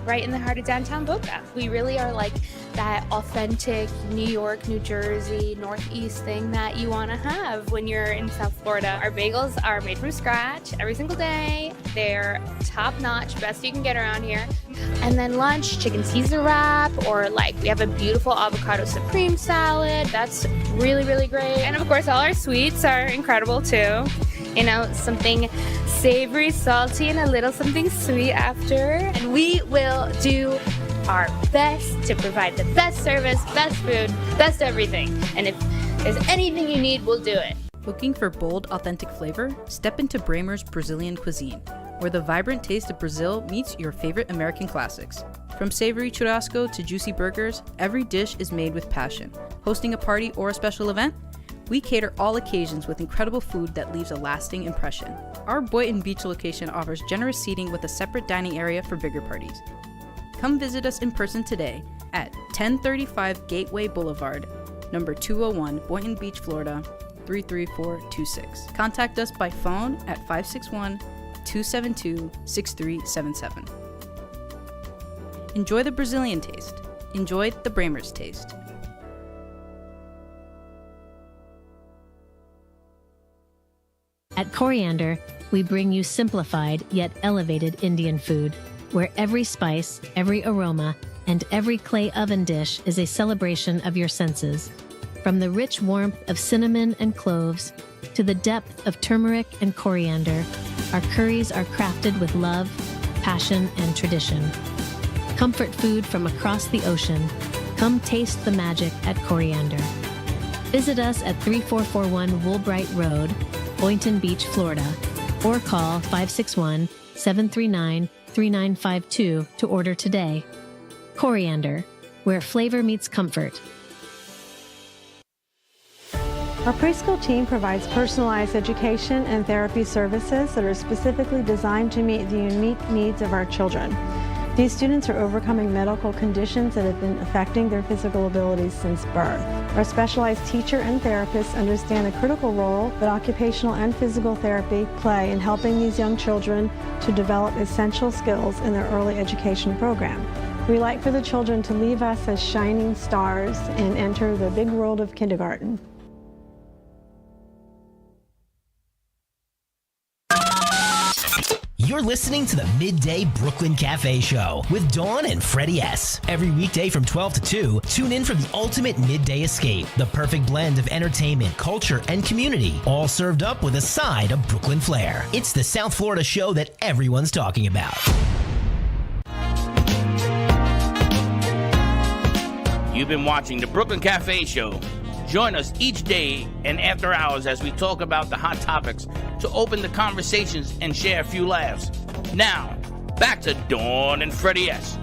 right in the heart of downtown Boca. We really are like that authentic New York, New Jersey, Northeast thing that you want to have when you're in South Florida. Our bagels are made from scratch every single day. They're top-notch, best you can get around here. And then lunch, chicken Caesar wrap, or like we have a beautiful avocado supreme salad. That's really, really great. And of course, all our sweets are incredible too. You know, something savory, salty, and a little something sweet after. And we will do our best to provide the best service, best food, best everything. And if there's anything you need, we'll do it. Looking for bold, authentic flavor? Step into Bramer's Brazilian cuisine, where the vibrant taste of Brazil meets your favorite American classics. From savory churrasco to juicy burgers, every dish is made with passion. Hosting a party or a special event? We cater all occasions with incredible food that leaves a lasting impression. Our Boynton Beach location offers generous seating with a separate dining area for bigger parties. Come visit us in person today at 1035 Gateway Boulevard, number 201, Boynton Beach, Florida, 33426. Contact us by phone at 561-272-6377. Enjoy the Brazilian taste. Enjoy the Bramer's taste. At Coriander, we bring you simplified yet elevated Indian food, where every spice, every aroma, and every clay oven dish is a celebration of your senses. From the rich warmth of cinnamon and cloves to the depth of turmeric and coriander, our curries are crafted with love, passion, and tradition. Comfort food from across the ocean. Come taste the magic at Coriander. Visit us at 3441 Woolbright Road, Boynton Beach, Florida, or call 561-739-3952 to order today. Coriander, where flavor meets comfort. Our preschool team provides personalized education and therapy services that are specifically designed to meet the unique needs of our children. These students are overcoming medical conditions that have been affecting their physical abilities since birth. Our specialized teacher and therapists understand the critical role that occupational and physical therapy play in helping these young children to develop essential skills in their early education program. We like for the children to leave us as shining stars and enter the big world of kindergarten. You're listening to the Midday Brooklyn Cafe Show with Dawn and Freddy S. Every weekday from 12 to 2, tune in for the ultimate midday escape. The perfect blend of entertainment, culture, and community, all served up with a side of Brooklyn flair. It's the South Florida show that everyone's talking about. You've been watching the Brooklyn Cafe Show. Join us each day and after hours as we talk about the hot topics to open the conversations and share a few laughs. Now, back to Dawn and Freddy S.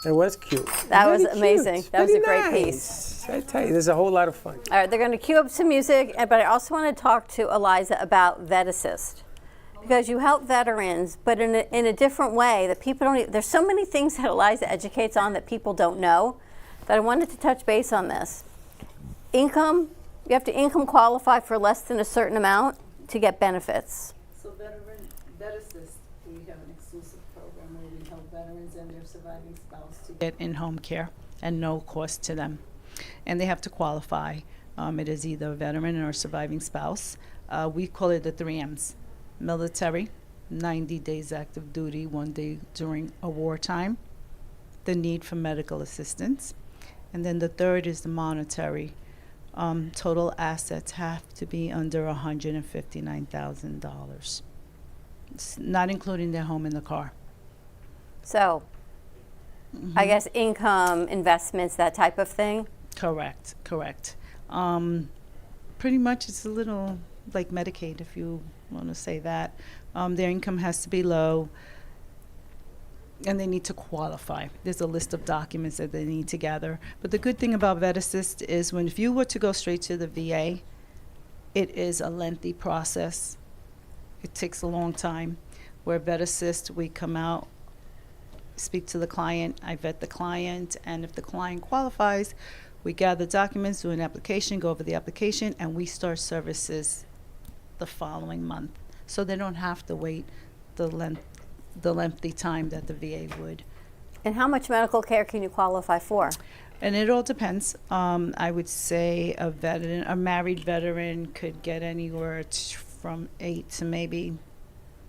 It was cute. That was Very amazing. cute. That was a Very great nice. piece. I tell you, there's a whole lot of fun. All right, they're going to cue up some music, but I also want to talk to Eliza about VetAssist, because you help veterans, but in a different way that people don't. There's so many things that Eliza educates on that people don't know, that I wanted to touch base on this. Income, you have to income qualify for less than a certain amount to get benefits. So VetAssist, we have an exclusive program where we help veterans and their surviving spouse to get in-home care and no cost to them. And they have to qualify. It is either a veteran or a surviving spouse. We call it the 3 M's. Military, 90 days active duty, 1 day during a wartime. The need for medical assistance. And then the third is the monetary. Total assets have to be under $159,000. It's not including their home and the car. So, I guess income, investments, that type of thing? Correct. Pretty much it's a little like Medicaid, if you want to say that. Their income has to be low, and they need to qualify. There's a list of documents that they need to gather. But the good thing about VetAssist is if you were to go straight to the VA, it is a lengthy process. It takes a long time. Where VetAssist, we come out, speak to the client, I vet the client, and if the client qualifies, we gather documents, do an application, go over the application, and we start services the following month. So they don't have to wait the lengthy time that the VA would. And how much medical care can you qualify for? And it all depends. I would say a married veteran could get anywhere from 8 to maybe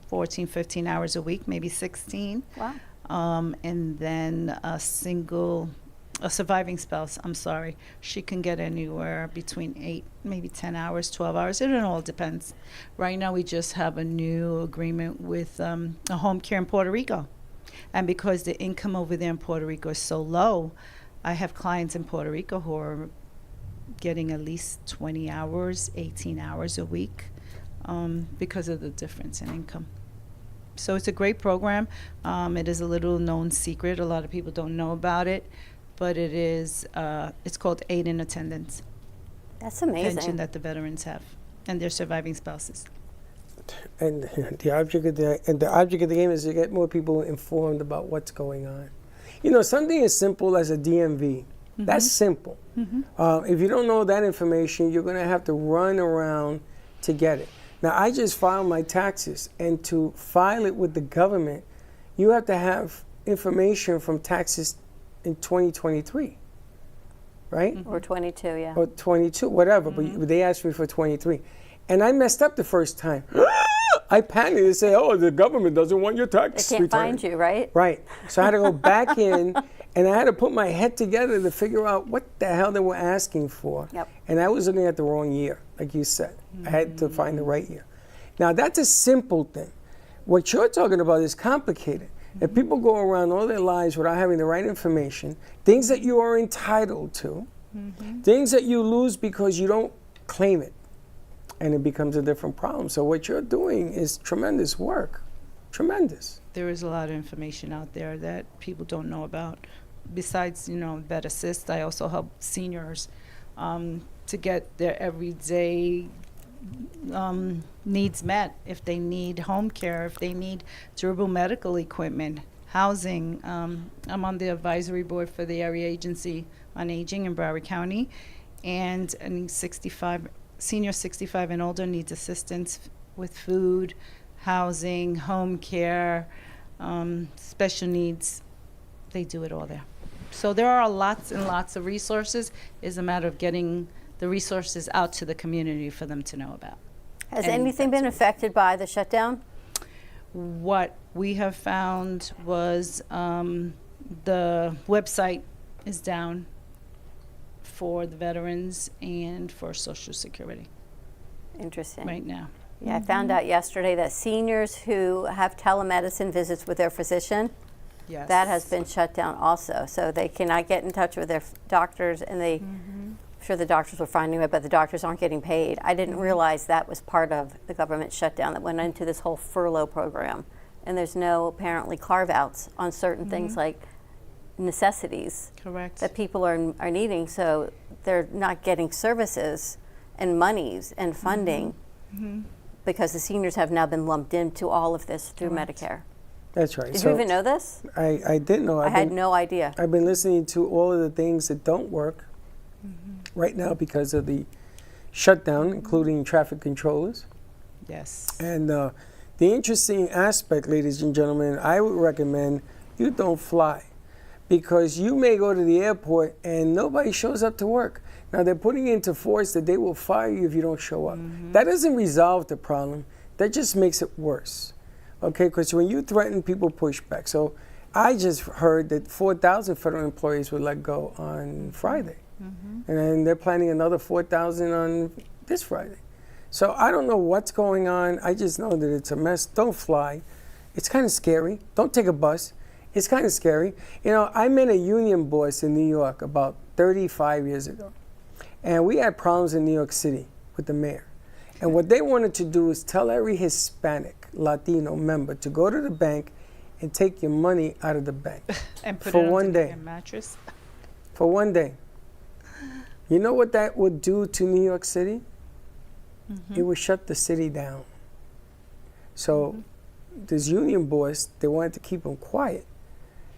14, 15 hours a week, maybe 16. Wow. And then a surviving spouse, she can get anywhere between 8, maybe 10 hours, 12 hours. It all depends. Right now we just have a new agreement with a home care in Puerto Rico. And because the income over there in Puerto Rico is so low, I have clients in Puerto Rico who are getting at least 20 hours, 18 hours a week because of the difference in income. So it's a great program. It is a little known secret. A lot of people don't know about it. But it is, it's called Aid in Attendance. That's amazing. Pension that the veterans have and their surviving spouses. And the object of the game is to get more people informed about what's going on. You know, something as simple as a DMV, that's simple. If you don't know that information, you're going to have to run around to get it. Now, I just filed my taxes, and to file it with the government, you have to have information from taxes in 2023. right? Or 22, yeah. Or 22, whatever, but they asked me for 23. And I messed up the first time. I panicked and said, oh, the government doesn't want your tax They can't return. find you, right? Right. So I had to go back in, and I had to put my head together to figure out what the hell they were asking for. Yep. And I was looking at the wrong year, like you said. I had to find the right year. Now, that's a simple thing. What you're talking about is complicated. If people go around all their lives without having the right information, things that you are entitled to, things that you lose because you don't claim it, and it becomes a different problem. So what you're doing is tremendous work. Tremendous. There is a lot of information out there that people don't know about. Besides, VetAssist, I also help seniors to get their everyday needs met. If they need home care, if they need durable medical equipment, housing. I'm on the advisory board for the Area Agency on Aging in Broward County, and senior 65 and older needs assistance with food, housing, home care, special needs. They do it all there. So there are lots and lots of resources. It's a matter of getting the resources out to the community for them to know about. Has anything been affected by the shutdown? What we have found was the website is down for the veterans and for Social Security. Interesting. Right now. Yeah, I found out yesterday that seniors who have telemedicine visits with their physician, Yes. that has been shut down also. So they cannot get in touch with their doctors, and I'm sure the doctors were finding it, but the doctors aren't getting paid. I didn't realize that was part of the government shutdown that went into this whole furlough program. And there's no apparently carve-outs on certain things like necessities. Correct. That people are needing, so they're not getting services and monies and funding because the seniors have now been lumped into all of this through Medicare. That's right. Did you even know this? I didn't know. I had no idea. I've been listening to all of the things that don't work right now because of the shutdown, including traffic controllers. Yes. And the interesting aspect, ladies and gentlemen, I would recommend you don't fly, because you may go to the airport and nobody shows up to work. Now, they're putting into force that they will fire you if you don't show up. That doesn't resolve the problem. That just makes it worse. Okay, because when you threaten, people push back. So I just heard that 4,000 federal employees were let go on Friday. And then they're planning another 4,000 on this Friday. So I don't know what's going on. I just know that it's a mess. Don't fly. It's kind of scary. Don't take a bus. It's kind of scary. I met a union boss in New York about 35 years ago. And we had problems in New York City with the mayor. And what they wanted to do is tell every Hispanic, Latino member to go to the bank and take your money out of the bank And put for it one under day. their mattress. For one day. You know what that would do to New York City? It would shut the city down. So this union boss, they wanted to keep him quiet.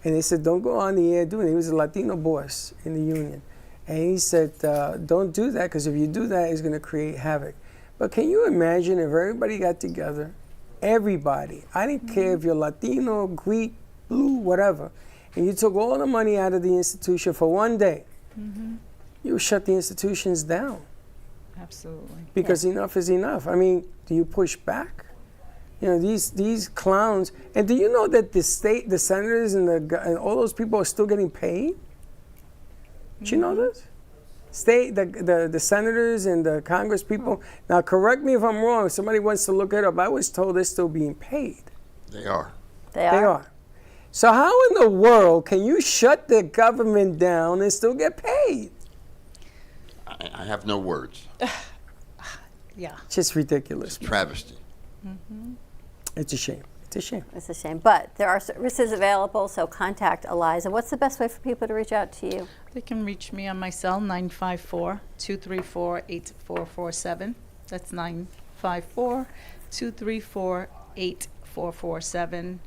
And they said, don't go on the air doing it. He was a Latino boss in the union. And he said, don't do that, because if you do that, it's going to create havoc. But can you imagine if everybody got together, everybody, I didn't care if you're Latino, Greek, blue, whatever, and you took all the money out of the institution for one day, you would shut the institutions down. Absolutely. Because enough is enough. I mean, do you push back? These clowns. And do you know that the senators and all those people are still getting paid? Did you know this? The senators and the Congress people. Now, correct me if I'm wrong. If somebody wants to look it up, I was told they're still being paid. They are. They are? So how in the world can you shut the government down and still get paid? I have no words. Yeah. Just ridiculous. It's travesty. It's a shame. It's a shame. It's a shame. But there are services available, so contact Eliza. What's the best way for people to reach out to you? They can reach me on my cell, 954-234-8447. That's 954-234-8447.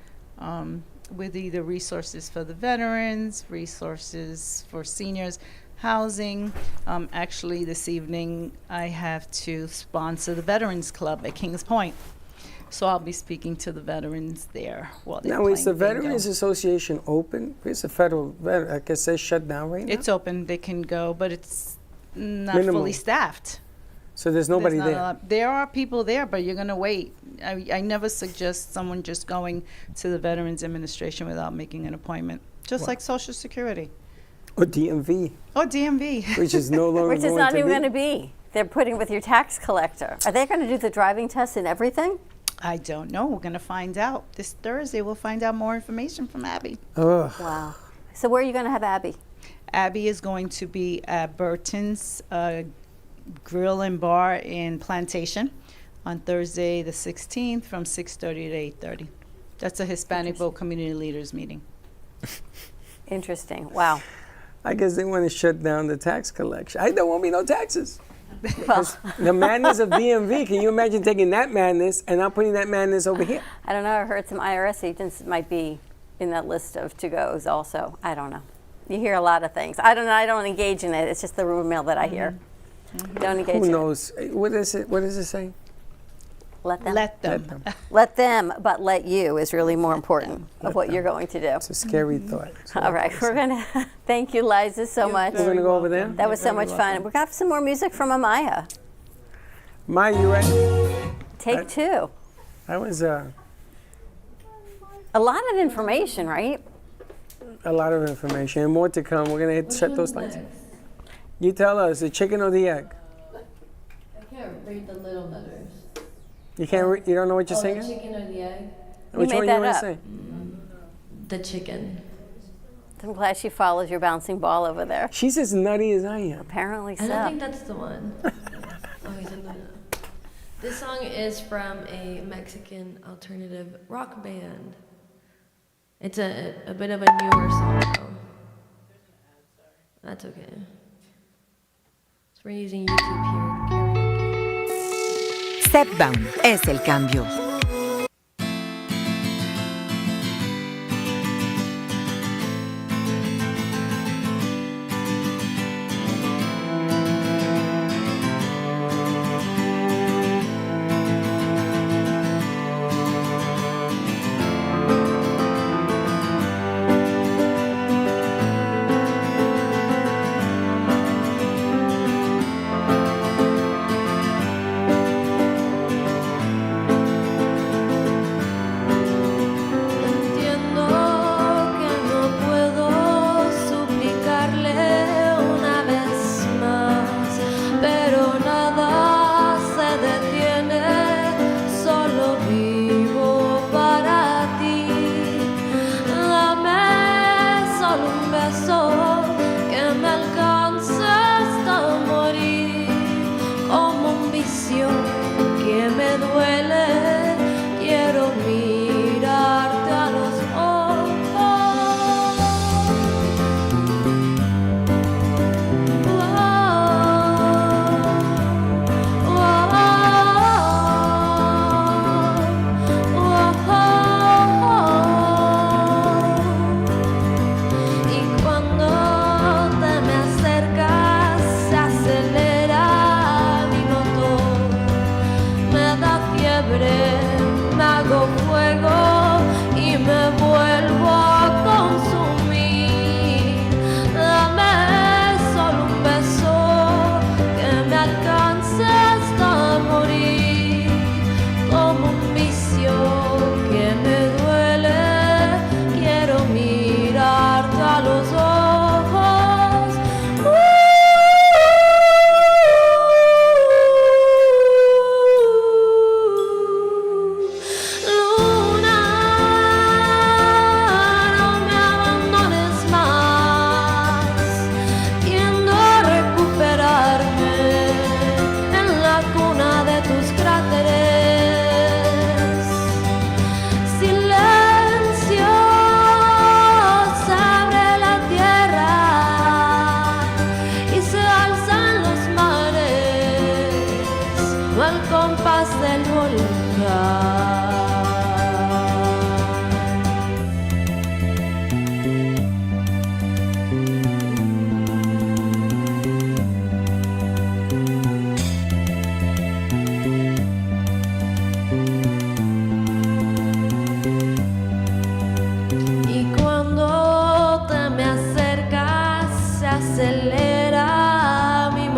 With either resources for the veterans, resources for seniors, housing. Actually, this evening, I have to sponsor the Veterans Club at Kings Point. So I'll be speaking to the veterans there while they're Now, is the playing bingo. Veterans Association open? It's a federal, I guess they shut down right now? It's open. They can go, but it's not Minimal. fully staffed. So there's nobody There's not a there? lot- There are people there, but you're going to wait. I never suggest someone just going to the Veterans Administration without making an appointment, just Wow. like Social Security. Or DMV, Or DMV. which is no longer Which is going not to even be. going to be. They're putting with your tax collector. Are they going to do the driving test and everything? I don't know. We're going to find out. This Thursday, we'll find out more information from Abby. Ugh. Wow. So where are you going to have Abby? Abby is going to be at Burton's Grill and Bar in Plantation on Thursday the 16th from 6:30 to 8:30. That's a Hispanic Vote Community Leaders meeting. Interesting. Wow. I guess they want to shut down the tax collection. There won't be no taxes. Well, The madness of DMV, can you imagine taking that madness and not putting that madness over here? I don't know. I heard some IRS agents might be in that list of to-goes also. I don't know. You hear a lot of things. I don't know. I don't engage in it. It's just the rumor mill that I hear. Don't engage Who in it. knows? What is it? What does it say? Let them. Let them. Let them, but let you is really more important of what you're going to do. It's a scary thought. All right, we're going to thank you, Liza, so much. We're going to go over there? That was so much fun. We're going to have some more music from Amaya. Maya, you ready? Take two. That was A lot of information, right? a lot of information and more to come. We're going to shut those lights. You tell us, the chicken or the egg? I can't read the little letters. You can't. You don't know what you're saying? The chicken or the egg? Which one you want to say? The chicken. I'm glad she follows your bouncing ball over there. She's as nutty as I am. Apparently so. I don't think that's the one. Oh, he's in the. This song is from a Mexican alternative rock band. It's a bit of a newer song, though. That's okay. So we're using YouTube here. Step Down es el cambio.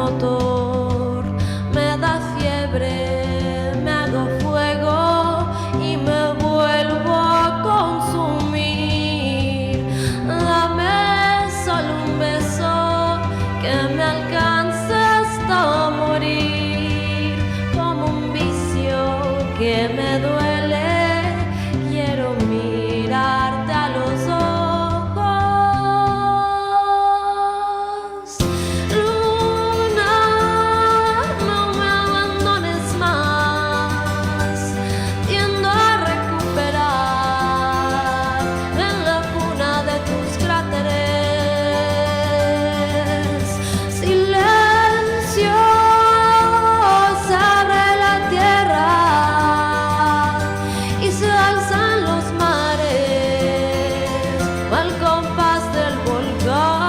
motor, me da fiebre, me hago fuego y me vuelvo a consumir. Dame solo un beso que me alcance hasta morir, como un vicio que me duele, quiero mirarte a los ojos. Luna, no me abandones más, tiendo a recuperar en la cuna de tus cráteres. Silencio, se abre la tierra y se alzan los mares al compás del volcán.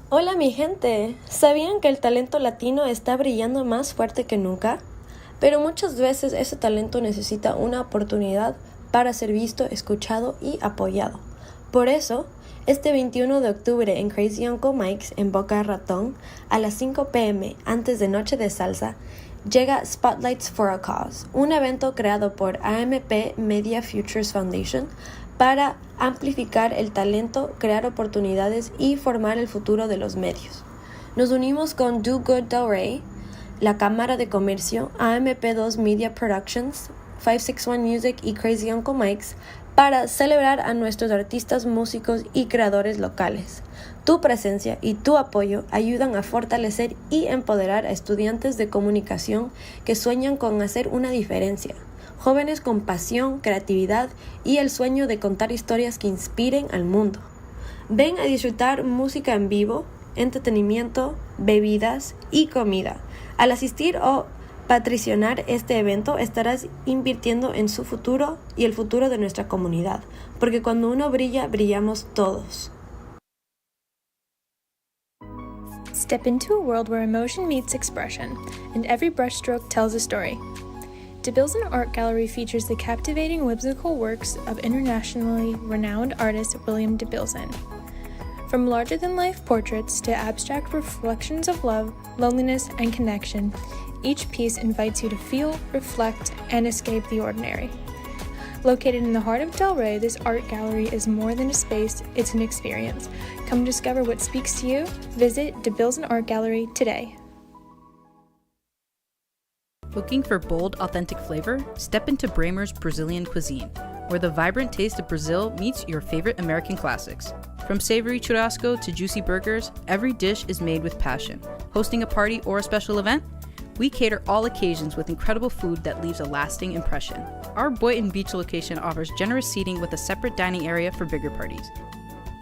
Hola mi gente, ¿sabían que el talento latino está brillando más fuerte que nunca? Pero muchas veces ese talento necesita una oportunidad para ser visto, escuchado y apoyado. Por eso, este 21 de octubre en Crazy Uncle Mike's en Boca de Ratón, a las 5 p.m. antes de Noche de Salsa, llega Spotlights for a Cause, un evento creado por AMP Media Futures Foundation para amplificar el talento, crear oportunidades y formar el futuro de los medios. Nos unimos con Do Good Del Rey, la Cámara de Comercio, AMP2 Media Productions, 561 Music y Crazy Uncle Mike's para celebrar a nuestros artistas, músicos y creadores locales. Tu presencia y tu apoyo ayudan a fortalecer y empoderar a estudiantes de comunicación que sueñan con hacer una diferencia. Jóvenes con pasión, creatividad y el sueño de contar historias que inspiren al mundo. Ven a disfrutar música en vivo, entretenimiento, bebidas y comida. Al asistir o patrocinar este evento, estarás invirtiendo en su futuro y el futuro de nuestra comunidad, porque cuando uno brilla, brillamos todos. Step into a world where emotion meets expression, and every brushstroke tells a story. DeBilson Art Gallery features the captivating whimsical works of internationally renowned artist William DeBilson. From larger-than-life portraits to abstract reflections of love, loneliness, and connection, each piece invites you to feel, reflect, and escape the ordinary. Located in the heart of Delray, this art gallery is more than a space, it's an experience. Come discover what speaks to you. Visit DeBilson Art Gallery today. Looking for bold, authentic flavor? Step into Bramer's Brazilian cuisine, where the vibrant taste of Brazil meets your favorite American classics. From savory churrasco to juicy burgers, every dish is made with passion. Hosting a party or a special event? We cater all occasions with incredible food that leaves a lasting impression. Our Boynton Beach location offers generous seating with a separate dining area for bigger parties.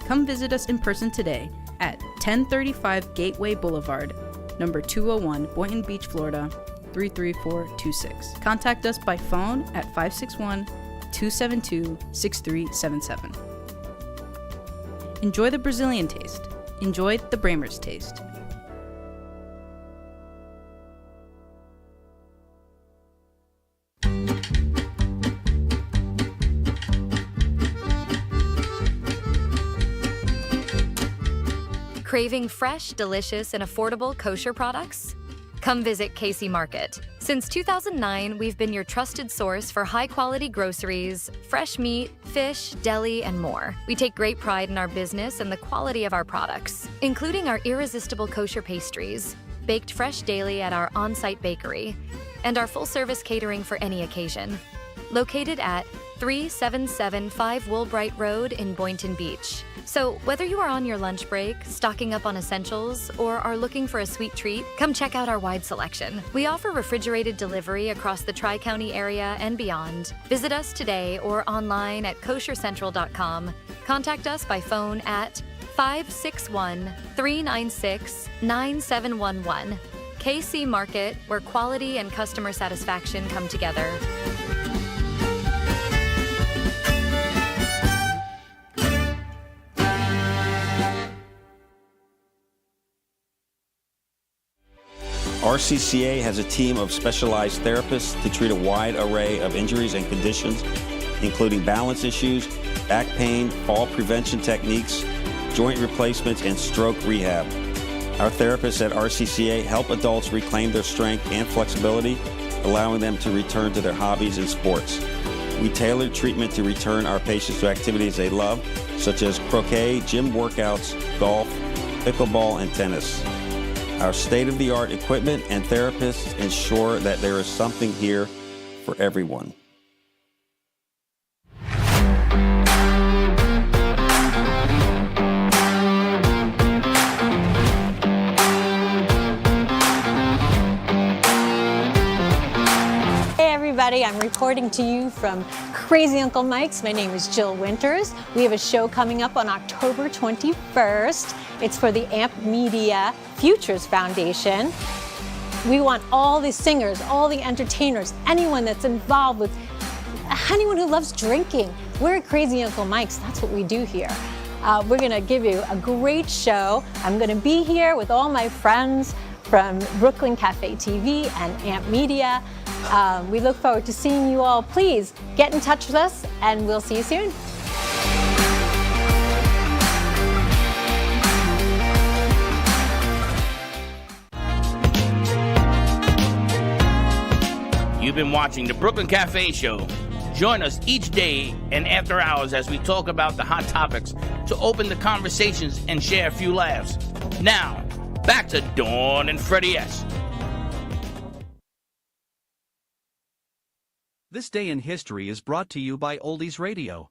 Come visit us in person today at 1035 Gateway Boulevard, number 201, Boynton Beach, Florida, 33426. Contact us by phone at 561-272-6377. Enjoy the Brazilian taste. Enjoy the Bramer's taste. Craving fresh, delicious, and affordable kosher products? Come visit Casey Market. Since 2009, we've been your trusted source for high-quality groceries, fresh meat, fish, deli, and more. We take great pride in our business and the quality of our products, including our irresistible kosher pastries, baked fresh daily at our on-site bakery, and our full-service catering for any occasion. Located at 3775 Woolbright Road in Boynton Beach. So whether you are on your lunch break, stocking up on essentials, or are looking for a sweet treat, come check out our wide selection. We offer refrigerated delivery across the Tri-County area and beyond. Visit us today or online at koshercentral.com. Contact us by phone at 561-396-9711. KC Market, where quality and customer satisfaction come together. RCCA has a team of specialized therapists to treat a wide array of injuries and conditions, including balance issues, back pain, fall prevention techniques, joint replacements, and stroke rehab. Our therapists at RCCA help adults reclaim their strength and flexibility, allowing them to return to their hobbies and sports. We tailor treatment to return our patients to activities they love, such as croquet, gym workouts, golf, pickleball, and tennis. Our state-of-the-art equipment and therapists ensure that there is something here for everyone. Hey everybody, I'm reporting to you from Crazy Uncle Mike's. My name is Jill Winters. We have a show coming up on October 21st. It's for the AMP Media Futures Foundation. We want all the singers, all the entertainers, anyone that's involved with, anyone who loves drinking. We're at Crazy Uncle Mike's, that's what we do here. We're gonna give you a great show. I'm gonna be here with all my friends from Brooklyn Cafe TV and AMP Media. We look forward to seeing you all. Please get in touch with us and we'll see you soon. You've been watching the Brooklyn Cafe Show. Join us each day and after hours as we talk about the hot topics to open the conversations and share a few laughs. Now, back to Dawn and Freddy S. This Day in History is brought to you by Oldies Radio.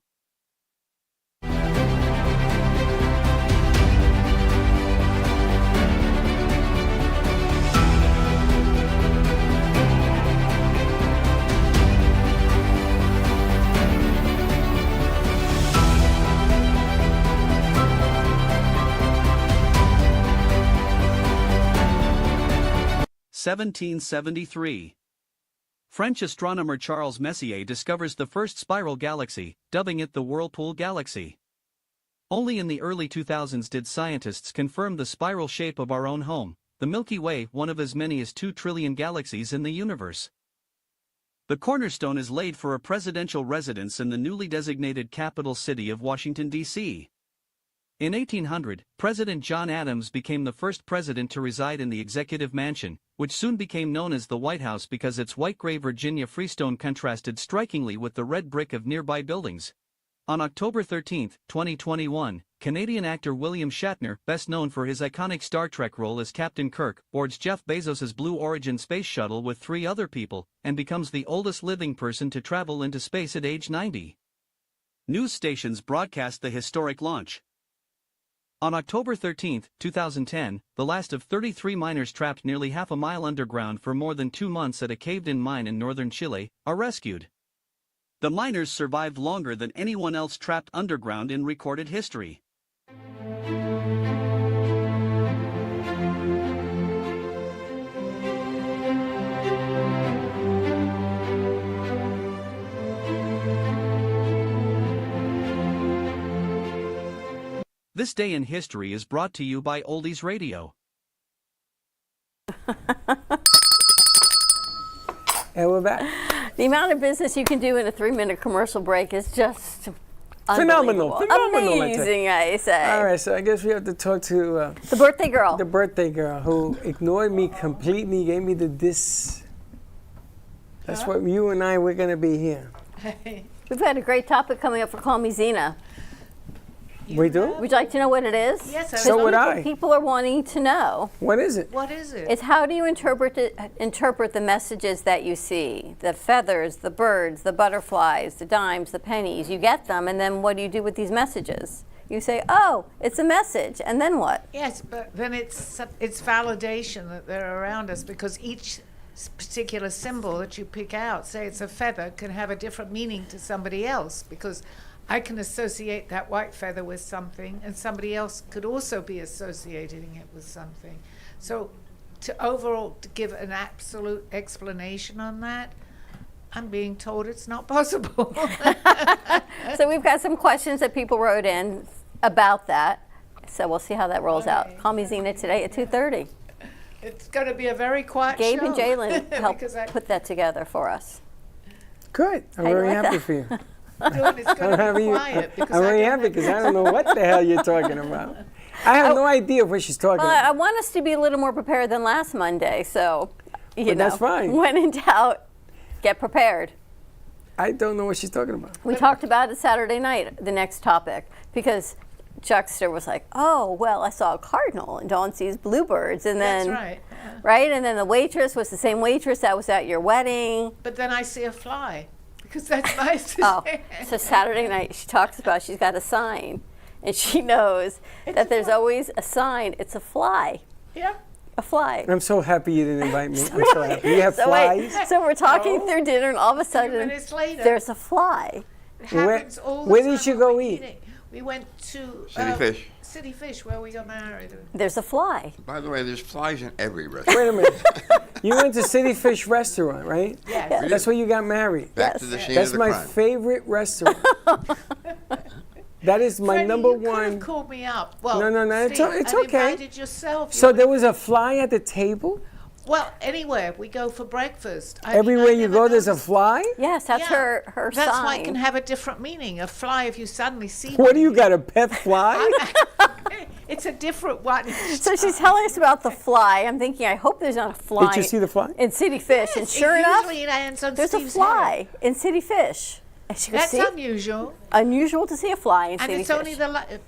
(1773). French astronomer Charles Messier discovers the first spiral galaxy, dubbing it the Whirlpool Galaxy. Only in the early 2000s did scientists confirm the spiral shape of our own home, the Milky Way, one of as many as 2 trillion galaxies in the universe. The cornerstone is laid for a presidential residence in the newly designated capital city of Washington, D.C. In 1800, President John Adams became the first president to reside in the Executive Mansion, which soon became known as the White House because its white gray Virginia freestone contrasted strikingly with the red brick of nearby buildings. On October 13, 2021, Canadian actor William Shatner, best known for his iconic Star Trek role as Captain Kirk, boards Jeff Bezos' Blue Origin space shuttle with 3 other people, and becomes the oldest living person to travel into space at age 90. News stations broadcast the historic launch. On October 13, 2010, the last of 33 miners trapped nearly half a mile underground for more than 2 months at a caved-in mine in northern Chile are rescued. The miners survived longer than anyone else trapped underground in recorded history. This Day in History is brought to you by Oldies Radio. And we're back. The amount of business you can do in a 3-minute commercial break is just Phenomenal. Amazing, I say. All right, so I guess we have to talk to the birthday girl. The birthday girl who ignored me completely, gave me the diss. That's what you and I, we're going to be here. We've had a great topic coming up for Call Me Zena. We do? Would you like to know what it is? Yes, So would I. People are wanting to know. What is it? What is it? It's how do you interpret the messages that you see? The feathers, the birds, the butterflies, the dimes, the pennies. You get them, and then what do you do with these messages? You say, oh, it's a message, and then what? Yes, but then it's validation that they're around us, because each particular symbol that you pick out, say it's a feather, can have a different meaning to somebody else, because I can associate that white feather with something, and somebody else could also be associating it with something. So to give an absolute explanation on that, I'm being told it's not possible. So we've got some questions that people wrote in about that. So we'll see how that rolls out. Call me Zena today at 2:30. It's going to be a very quiet Gabe show. and Jalen helped put that together for us. Good. I'm How you very like happy that? for you. Dawn, it's going to be quiet. I'm very happy because I don't know what the hell you're talking about. I have no idea what she's talking Well, about. I want us to be a little more prepared than last Monday. So, you know, that's fine. When in doubt, get prepared. I don't know what she's talking about. We talked about it Saturday night, the next topic, because Chuckster was like, oh, well, I saw a cardinal, and Dawn sees bluebirds. And then, That's right. Right? And then the waitress was the same waitress that was at your wedding. But then I see a fly, because that's nice to Oh, say. so Saturday night she talks about she's got a sign, and she knows that there's always a sign. It's a fly. Yep. A fly. I'm so happy you didn't invite me. I'm so happy. You have So flies? wait, so we're talking through dinner, and all of a sudden, minutes later, there's a fly. It happens all the Where time did you when go we're eat? eating. We went to City Fish. City Fish, where we got married. There's a fly. By the way, there's flies in every restaurant. Wait a minute. You went to City Fish Restaurant, right? Yes. That's where you got married. Back to the scene That's of the my crime. favorite restaurant. That is my Freddie, number you could one. have called me up. Well, No, it's Steve, it's and okay. invited yourself. So there was a fly at the table? Well, anywhere we go for breakfast. Everywhere you go, there's a fly? Yes, that's her That's sign. why it can have a different meaning. A fly, if you suddenly see What one, do you got, a pet fly? it's a different one. So she's telling us about the fly. I'm thinking, I hope there's not a fly. Did you see the fly? In City Fish? And Yes, sure it enough, usually lands on there's Steve's a fly in City Fish. And she goes, That's "See? unusual. Unusual to see a fly in And City it's Fish. only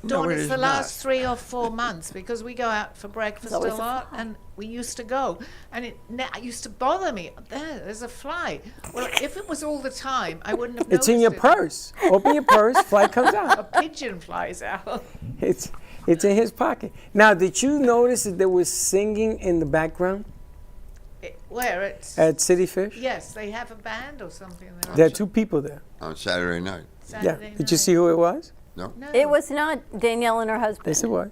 Dawn, it's the last 3 or 4 months, because we go out for breakfast a always a lot, and we used to go, and it used to bother me. There's a fly. Well, if it was all the time, I wouldn't have noticed It's in your it. purse. Open your purse, fly comes A out. pigeon flies out. It's in his pocket. Now, did you notice that there was singing in the background Where it's at City Fish? yes, they have a band or something there. There are 2 people there. On Saturday night. Saturday Yeah. Did you see who it was? No. It was not Danielle and her husband. Yes, it was.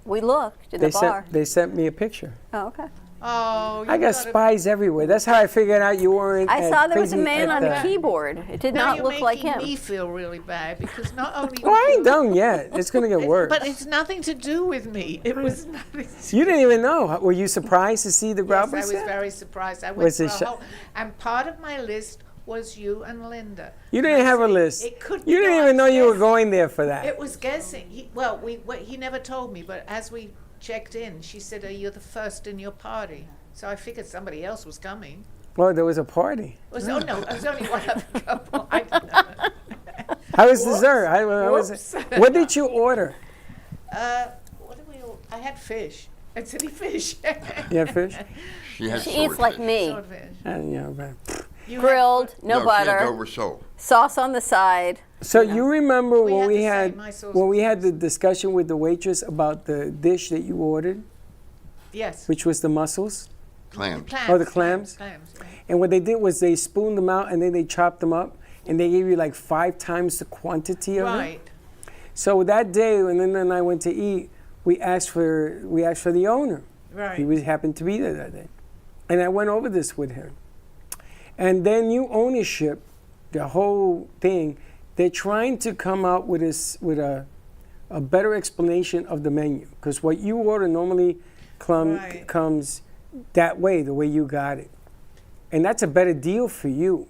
We looked in They the bar. sent me a picture. Oh, okay. Oh, I got spies everywhere. That's how I figured out you weren't. I saw there was a crazy man at on a the- keyboard. It did Now not you're look like making him. me feel really bad, because not only. Well, I ain't done yet. It's gonna get worse. But it's nothing to do with me. It was nothing. You didn't even know. Were you surprised to see the Yes, Bravo I was set? very surprised. I went Was for it a whole, and part of my list was you and Linda. You didn't have a list. It could You be didn't no, even know you were guessing. going there for that. It was guessing. He never told me, but as we checked in, she said, "You're the first in your party." So I figured somebody else was coming. Well, there was a party. It was, oh no, it was only one other couple. I didn't know. How was dessert? How was Whoops. it? What did you order? What did we? I had fish. At City Fish. You had fish? She had She eats like me. Swordfish. And, but- Grilled, no She butter, had Dover sole. sauce on the side. So you remember when we had had the same. My sauce when we had the discussion with the waitress about the dish that you ordered, Yes. which was the mussels? Clams. Oh, the clams? Clams. And what they did was they spooned them out and then they chopped them up and they gave you like 5 times the quantity of Right. it. So that day when Linda and I went to eat, we asked for the owner. Right. He happened to be there that day. And I went over this with him. And then new ownership, the whole thing, they're trying to come out with a better explanation of the menu. Because what you order normally Right. comes that way, the way you got it. And that's a better deal for you.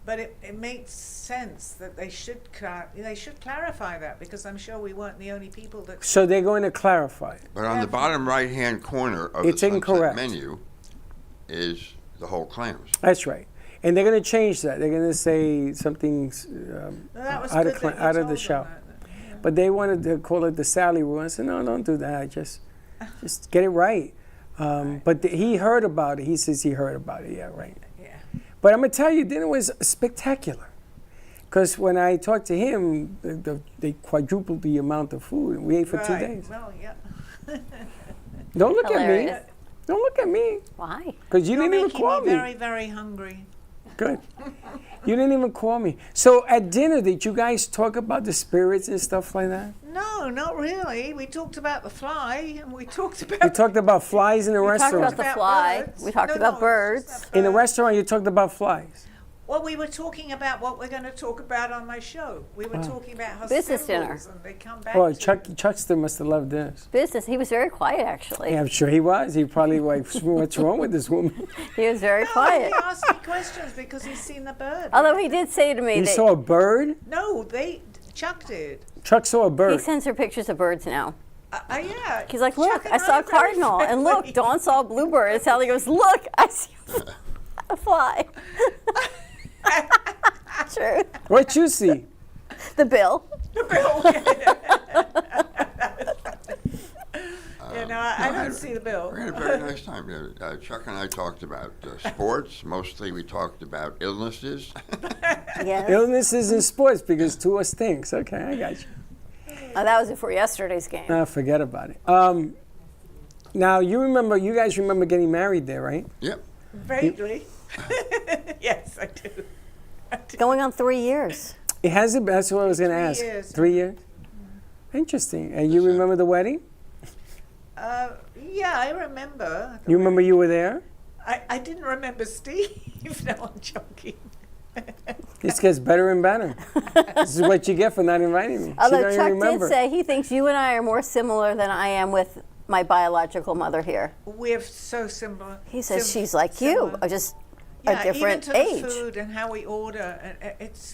But it makes sense that they should clarify that, because I'm sure we weren't the only people that. So they're going to clarify it. But on the bottom right-hand corner of It's the Sunset incorrect. menu is the whole clams. That's right. And they're going to change that. They're going to say something That was out good of that you out of told the them shell. that. But they wanted to call it the Sally rule. I said, no, don't do that. Just get it right. But he heard about it. He says he heard about it. Yeah, right. Yeah. But I'm going to tell you, dinner was spectacular. Because when I talked to him, they quadrupled the amount of food. We ate for 2 days. Well, yeah. Don't look Hilarious. at me. Don't look at me. Why? Because you You're didn't even making call me me. very, very hungry. Good. You didn't even call me. So at dinner, did you guys talk about the spirits and stuff like that? No, not really. We talked about the fly, and we talked about. You talked about flies in the We talked restaurant. about the fly. birds. We talked No, about no, birds. In the restaurant, you talked about flies. Well, we were talking about what we're going to talk about on my show. We were talking about how Business symbols, dinner. and they come back. Well, to Chuckster must have loved this. Business. He was very quiet, actually. Yeah, I'm sure he was. He probably like, what's wrong with this woman? He was very No, quiet. he asked me questions because he's seen the bird. Although he did say to me You that saw a bird? No, Chuck did. Chuck saw a he bird. sends her pictures of birds now. Yeah. He's like, Chuck look, and I saw a are very cardinal, and look, friendly. Dawn saw a bluebird. And Sally goes, look, I see a fly. True. What you see? The bill. Yeah, no, I don't see the bill. We had a very nice time. Chuck and I talked about sports. Mostly we talked about illnesses. Yes. Illnesses in sports because Tua stinks. Okay, I got you. Oh, that was before yesterday's game. No, forget about it. Now, you guys remember getting married there, right? Yep. Vaguely. Yes, I do. Going on 3 years. It hasn't. That's what I was going to ask. 3 years. 3 years. Interesting. And you remember the wedding? Yeah, I remember. You remember you were there? I didn't remember Steve. No, I'm joking. This gets better and better. This is what you get for not inviting me. She Although don't even Chuck remember. did say he thinks you and I are more similar than I am with my biological mother here. We're so similar. He says she's like you, just Yeah, a different even to age. the food and how we order.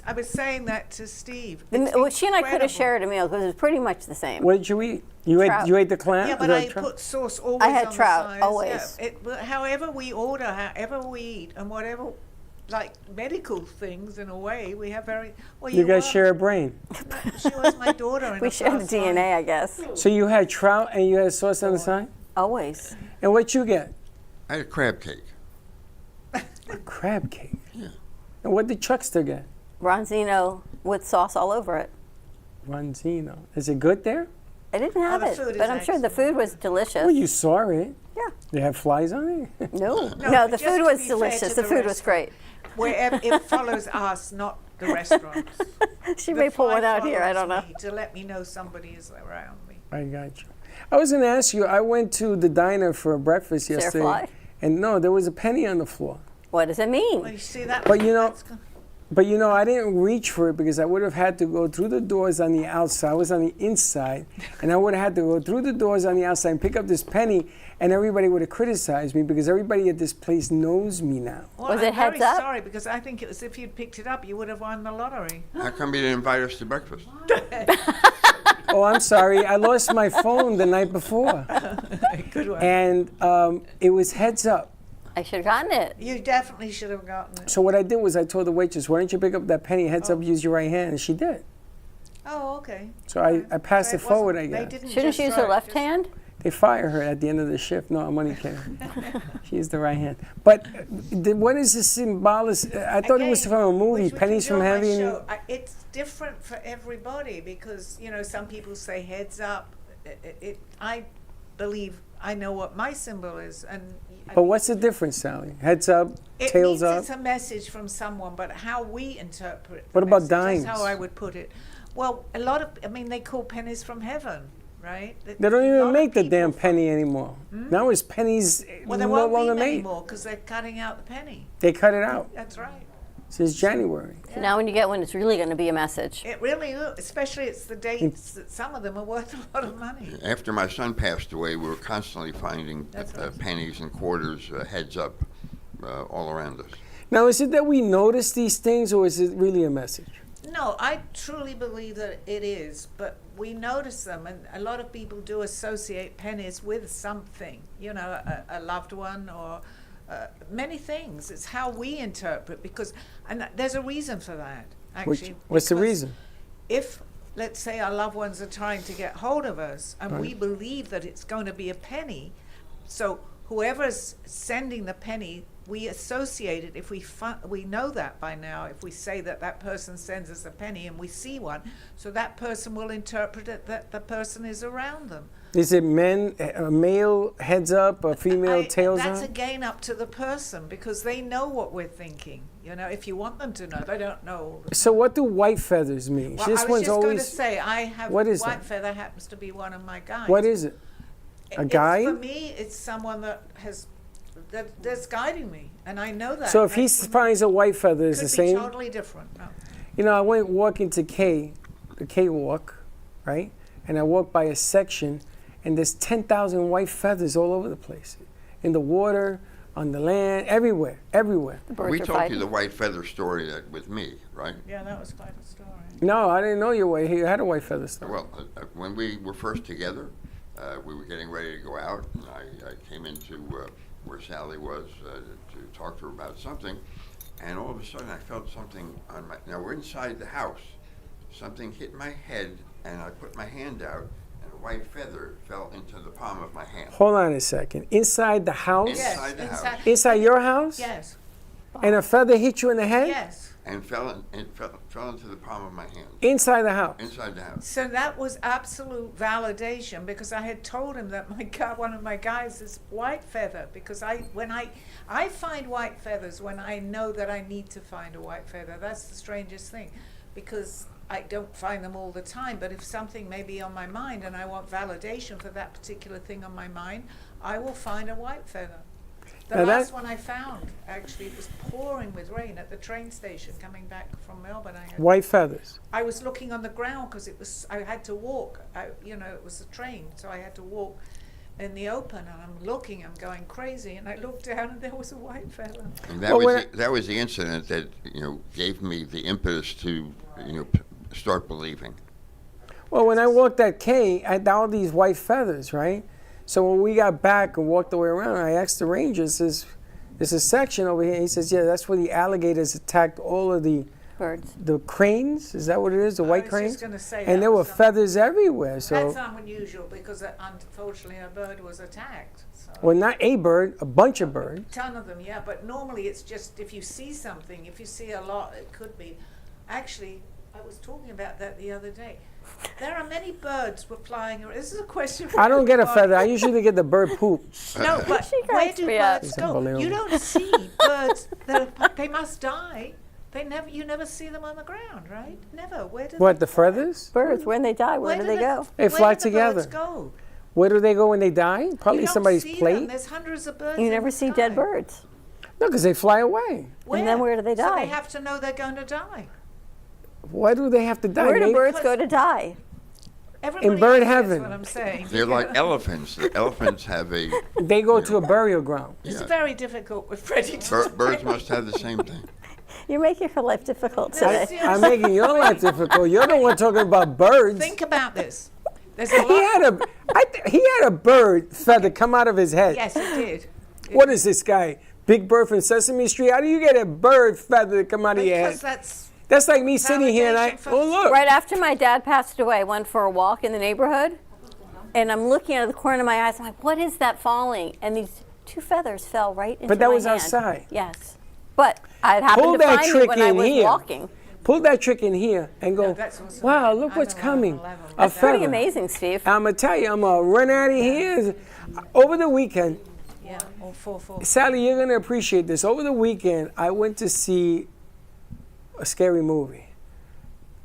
I was saying that to Steve. Well, she and I could have incredible. shared a meal because it was pretty much the same. What did you eat? You ate the clam? Yeah, but The I trout? put sauce always I had on trout, the sides. always. Yeah, however we order, however we eat, and whatever, like medical things in a way, we have very. Well, You guys were- share a brain. She was my daughter. In We the shared the past life. DNA, I guess. So you had trout and you had sauce on the side? Always. And what you get? I had a crab cake. A crab cake. Yeah. And what did Chuckster get? Ronzino with sauce all over it. Ronzino. Is it good there? I didn't have the it, food but is I'm sure the food was delicious. Well, you saw it. Yeah. They have flies on it? No, No, the just food to was be fair delicious. to The the food was great. Wherever it follows us, not the restaurants. She The may pull fly one out here. I don't know. follows me to let me know somebody is around me. I got you. I was going to ask you, I went to the diner for breakfast there a yesterday. fly? And no, there was a penny on the floor. What does it mean? Well, you see that? But you know, I didn't reach for it because I would have had to go through the doors on the outside. I was on the inside, and I would have had to go through the doors on the outside and pick up this penny, and everybody would have criticized me because everybody at this place knows me now. Well, Was it I'm heads very up? sorry because I think it was if you'd picked it up, you would have won the lottery. How come you didn't invite us to breakfast? Oh, I'm sorry. I lost my phone the night before. Good one. And it was heads up. I should have gotten it. You definitely should have gotten it. So what I did was I told the waitress, why don't you pick up that penny, heads up, use your right hand, and she did. Oh, okay. So I passed So it forward, I wasn't- they guess. didn't Shouldn't just she use throw her it, left just- hand? They fire her at the end of the shift. No, I'm only kidding. She used the right hand. But what is the symbolic? I thought it was Again, from a movie, which we Pennies can from do on my Heaven. show. It's different for everybody because, some people say heads up. I believe I know what my symbol is. And But what's the difference, Sally? Heads up, it tails means up? it's a message from someone, but how we interpret What the about message, dimes? That's how I would put it. Well, they call pennies from heaven, right? They don't even make the damn penny anymore. Now it's pennies Well, there no won't be longer many made. more because they're cutting out the penny. They cut it out That's right. since January. So now when you get one, it's really going to be a message. It really is, especially it's the dates that some of them are worth a lot of money. After my son passed away, we were constantly finding That's right. pennies and quarters, heads up, all around us. Now, is it that we notice these things, or is it really a message? No, I truly believe that it is, but we notice them, and a lot of people do associate pennies with something, a loved one or many things. It's how we interpret, and there's a reason for that, actually. What's the because reason? If let's say our loved ones are trying to get hold of us, and we believe that it's going to be a penny, so whoever's sending the penny, we associate it, if we know that by now, if we say that that person sends us a penny and we see one, so that person will interpret it that the person is around them. Is it a male heads up, a female tails up? That's again up to the person, because they know what we're thinking. You know, if you want them to know, they don't know. So what do white feathers mean? Well, I was just going to say, I have what is white that? feather happens to be one of my guys. What is it? A guy? For me, it's someone that's guiding me, and I know that. So if he finds a white feather, it's the same? Could be totally different. No. You know, I went walking to the K walk, right? And I walked by a section, and there's 10,000 white feathers all over the place. In the water, on the land, everywhere. We told you the white feather story with me, right? Yeah, that was quite a story. No, I didn't know you had a white feather story. Well, when we were first together, we were getting ready to go out, and I came into where Sally was to talk to her about something, and all of a sudden I felt something on my, now we're inside the house, something hit my head, and I put my hand out, and a white feather fell into the palm of my hand. Hold on a second. Inside the house? Inside the house. Inside your house? Yes. And a feather hit you in the head? Yes. And fell into the palm of my hand. Inside the house? Inside the house. So that was absolute validation, because I had told him that one of my guys is white feather, because I find white feathers when I know that I need to find a white feather. That's the strangest thing, because I don't find them all the time, but if something may be on my mind and I want validation for that particular thing on my mind, I will find a white feather. The last one I found, actually, it was pouring with rain at the train station coming back from Melbourne. White feathers. I was looking on the ground because I had to walk. It was a train, so I had to walk in the open, and I'm looking, I'm going crazy, and I looked down, and there was a white feather. And that was the incident that gave me the impetus to start believing. Well, when I walked that K, I had all these white feathers, right? So when we got back and walked the way around, I asked the ranger, there's a section over here. He says, yeah, that's where the alligators attacked all of the birds. The cranes, is that what it is? The white cranes? I was just going to say and there were feathers everywhere. So that's unusual, because unfortunately a bird was attacked. So. Well, not a bird, a bunch of birds. A ton of them, yeah. But normally it's just if you see something, if you see a lot, it could be. Actually, I was talking about that the other day. There are many birds were flying. This is a question for I don't get a feather. I usually get the bird poop. No, but where do birds go? You don't see birds. They must die. You never see them on the ground, right? Never. Where do the feathers? Birds, when they die, where do they go? They fly together. Birds go? Where do they go when they die? Probably somebody's plate. Them. There's hundreds of birds. You never see dead birds. No, because they fly away. And then where do they die? So they have to know they're going to die. Why do they have to die? Where do birds go to die? In bird heaven. That's what I'm saying. They're like elephants. The elephants have a... They go to a burial ground. It's very difficult with Freddie to Birds must have the same thing. You're making her life difficult today. I'm making your life difficult. You're the one talking about birds. Think about this. He had a bird feather come out of his head. Yes, he did. What is this guy? Big Bird from Sesame Street? How do you get a bird feather to come out of your head? Because that's like me sitting here and look. Right after my dad passed away, I went for a walk in the neighborhood, and I'm looking out of the corner of my eyes. I'm like, what is that falling? And these two feathers fell right into my hand. But that was outside. Yes. But I happened to find it when I was walking. Pull that trick in here and go, wow, look what's coming. That's pretty amazing, Steve. I'm going to tell you, I'm going to run out of here. Over the weekend, Sally, you're going to appreciate this. Over the weekend, I went to see a scary movie.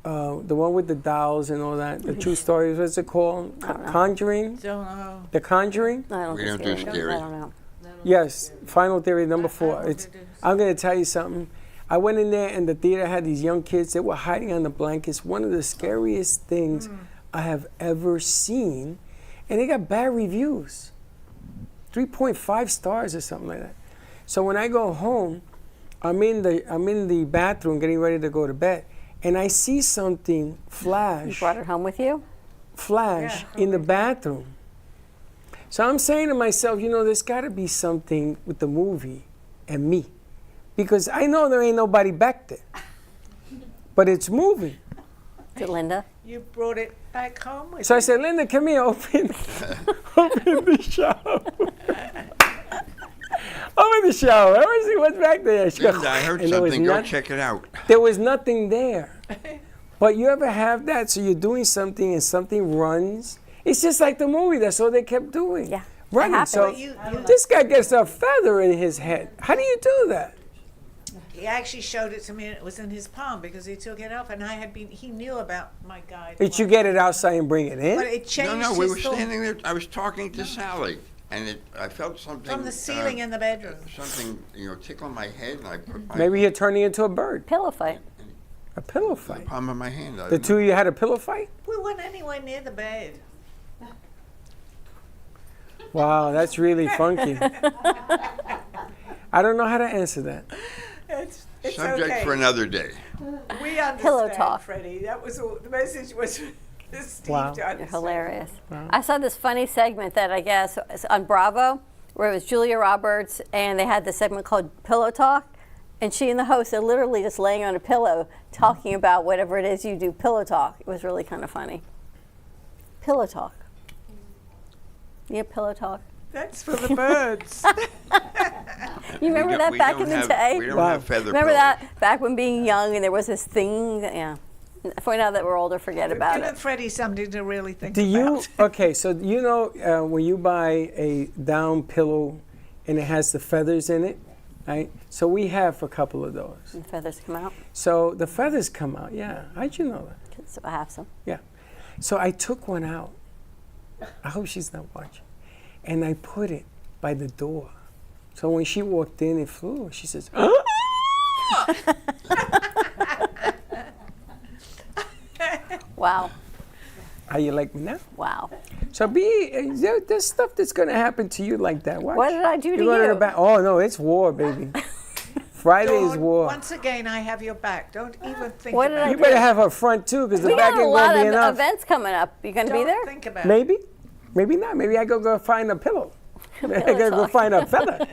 The one with the dolls and all that. The true stories. What's it called? Conjuring? Don't know. The Conjuring? We don't do scary. I don't know. Yes. Final Theory number 4. I'm going to tell you something. I went in there and the theater had these young kids that were hiding on the blankets. One of the scariest things I have ever seen. And they got bad reviews. 3.5 stars or something like that. So when I go home, I'm in the bathroom getting ready to go to bed, and I see something flash. You brought it home with you? Flash in the bathroom. So I'm saying to myself, there's got to be something with the movie and me, because I know there ain't nobody back there, but it's moving. Is it Linda? You brought it back home with So I you. said, Linda, come here, open the shower. Open the shower. I want to see what's back there. She goes, Linda, I heard and there was something. Go nothing. check it out. There was nothing there. But you ever have that? So you're doing something and something runs. It's just like the movie. That's all they kept doing. Yeah. Running. So this guy gets a feather in his head. How do you do that? He actually showed it to me, and it was in his palm because he took it off, and he knew about my guide. Did you get it outside and bring it in? But it changed No, we his were thought. standing there. I was talking to Sally, and I felt something From the ceiling in the bedroom. Something, tickle my head, and I put my Maybe you're turning into a bird. Pillow fight. A pillow fight. palm of my hand. The two of you had a pillow fight? We weren't anywhere near the bed. Wow, that's really funky. I don't know how to answer that. It's Subject okay. for another day. We understand, Pillow talk. Freddie. That was all. The message was Steve Wow. to You're understand. hilarious. Wow. I saw this funny segment that I guess is on Bravo, where it was Julia Roberts, and they had this segment called Pillow Talk, and she and the host are literally just laying on a pillow talking about whatever it is you do. Pillow talk. It was really kind of funny. Pillow talk. Yeah, pillow talk. That's for the birds. You remember that back in the day? We don't have feather Remember pillows. that back when being young and there was this thing? Yeah. For now that we're older, forget about Give it. Freddie something to really think Do you, about. okay, so you know when you buy a down pillow and it has the feathers in it, right? So we have a couple of those. And feathers come out. So the feathers come out, yeah. How'd you know that? So I have some. Yeah. So I took one out. I hope she's not watching. And I put it by the door. So when she walked in, it flew. She says, Wow. how you like me now? Wow. So there's stuff that's going to happen to you like that. Watch. What did I do to You're going you? the back. Oh, no, it's war, baby. Friday is Dawn, war. Once again, I have your back. Don't even think What did about I You it. better have her front, too, because the We back got a ain't lot going to be of enough. events coming up. You going to be Don't there? think about it. Maybe. Maybe not. Maybe I go find a pillow. I gotta go talk. find a feather.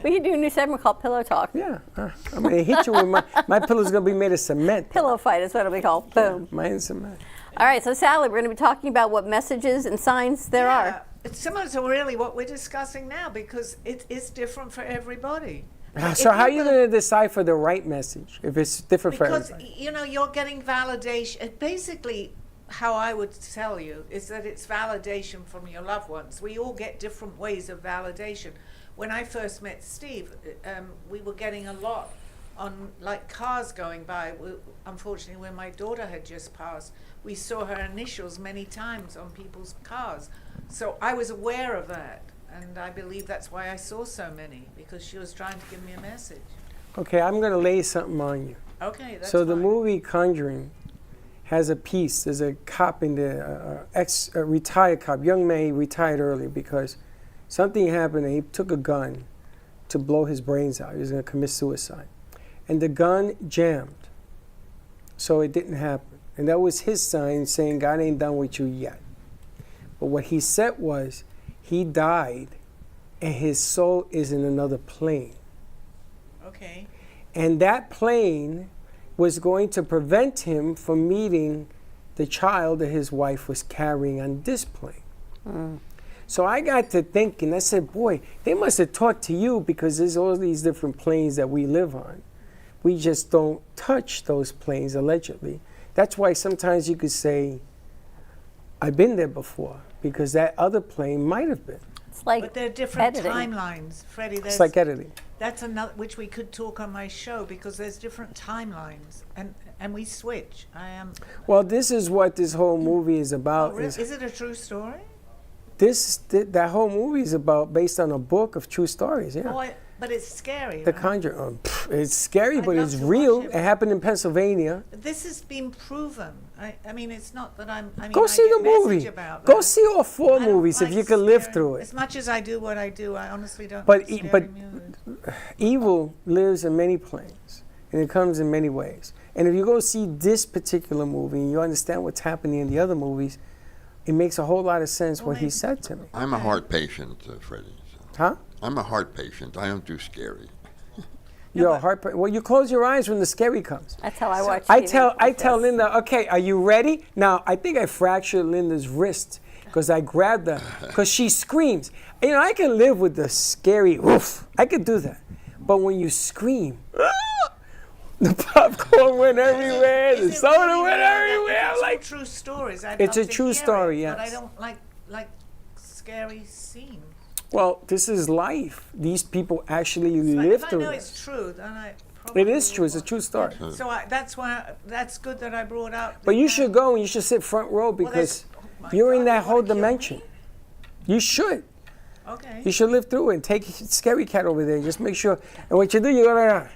We can do a new segment called Pillow Talk. Yeah. I'm going to hit you with my pillow's going to be made of cement. Pillow fight is what it'll be called. Boom. Mine's cement. All right, so Sally, we're going to be talking about what messages and signs there are. It's similar to really what we're discussing now because it is different for everybody. So how are you going to decipher the right message if it's different for Because, everybody? you're getting validation. Basically, how I would tell you is that it's validation from your loved ones. We all get different ways of validation. When I first met Steve, we were getting a lot on like cars going by. Unfortunately, when my daughter had just passed, we saw her initials many times on people's cars. So I was aware of that. And I believe that's why I saw so many, because she was trying to give me a message. Okay, I'm going to lay something on you. Okay, that's So the fine. movie Conjuring has a piece. There's a cop in there, retired cop, young man, he retired early because something happened and he took a gun to blow his brains out. He was going to commit suicide. And the gun jammed. So it didn't happen. And that was his sign saying, God ain't done with you yet. But what he said was, he died and his soul is in another plane. Okay. And that plane was going to prevent him from meeting the child that his wife was carrying on this plane. So I got to thinking, I said, boy, they must have talked to you because there's all these different planes that we live on. We just don't touch those planes, allegedly. That's why sometimes you could say, I've been there before, because that other plane might have been. It's like But there are different editing. timelines, Freddie. It's like editing. That's another which we could talk on my show because there's different timelines and we switch. Well, this is what this whole movie is about. Is it a true story? That whole movie is about based on a book of true stories. Yeah. Oh, but it's scary. The right? Conjuring. It's scary, I'd but love it's to real. watch It happened in Pennsylvania. This has been proven. I mean, it's not that I mean, Go I see get the message movie. about Go that. see all 4 I don't movies if like you can live scary- through it. As much as I do what I do, I honestly don't. But like but scary movies. evil lives in many planes, and it comes in many ways. And if you go see this particular movie and you understand what's happening in the other movies, it makes a whole lot of sense what he said to me. I'm a heart patient, Freddie. So. Huh? I'm a heart patient. I don't do scary. your heart. Well, you close your eyes when the scary comes. That's how I watch I TV. tell Linda, okay, are you ready? Now, I think I fractured Linda's wrist because I grabbed her because she screams. You know, I can live with the scary oof. I could do that. But when you scream, the popcorn went everywhere, the soda went everywhere. It's Like true stories. it's a true story, yes. But I don't like scary scenes. Well, this is life. These people actually live If I through know this. it's true, then I It is true. It's a true story. So that's why that's good that I brought out. But you should go and you should sit front row because you're in that whole dimension. You should. Okay. You should live through it and take Scary Cat over there. Just make sure. And what you do, you go.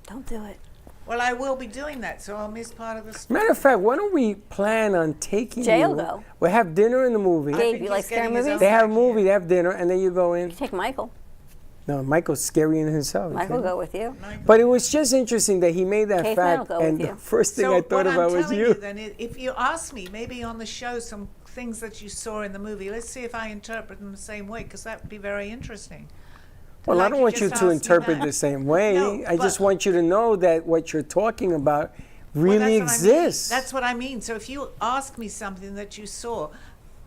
Don't do it. Well, I will be doing that, so I'll miss part of the story. Matter of fact, why don't we plan on taking Jay'll you? go. We'll have dinner in the movie. Gabe, you like scary movies? They have a movie, they have dinner, and then you go in. Take Michael. No, Michael's scary in himself. Michael will okay? go with you. But it was just interesting that he made that Caveman will fact, go and with the you. first thing So I thought what about I'm was telling you. Then, if you ask me, maybe on the show, some things that you saw in the movie, let's see if I interpret them the same way, because that would be very interesting. Well, I Like don't you want you just to asked me interpret that. the same way. No, I just want you to know that what you're talking about really Well, that's what I mean. exists. That's what I mean. So if you ask me something that you saw,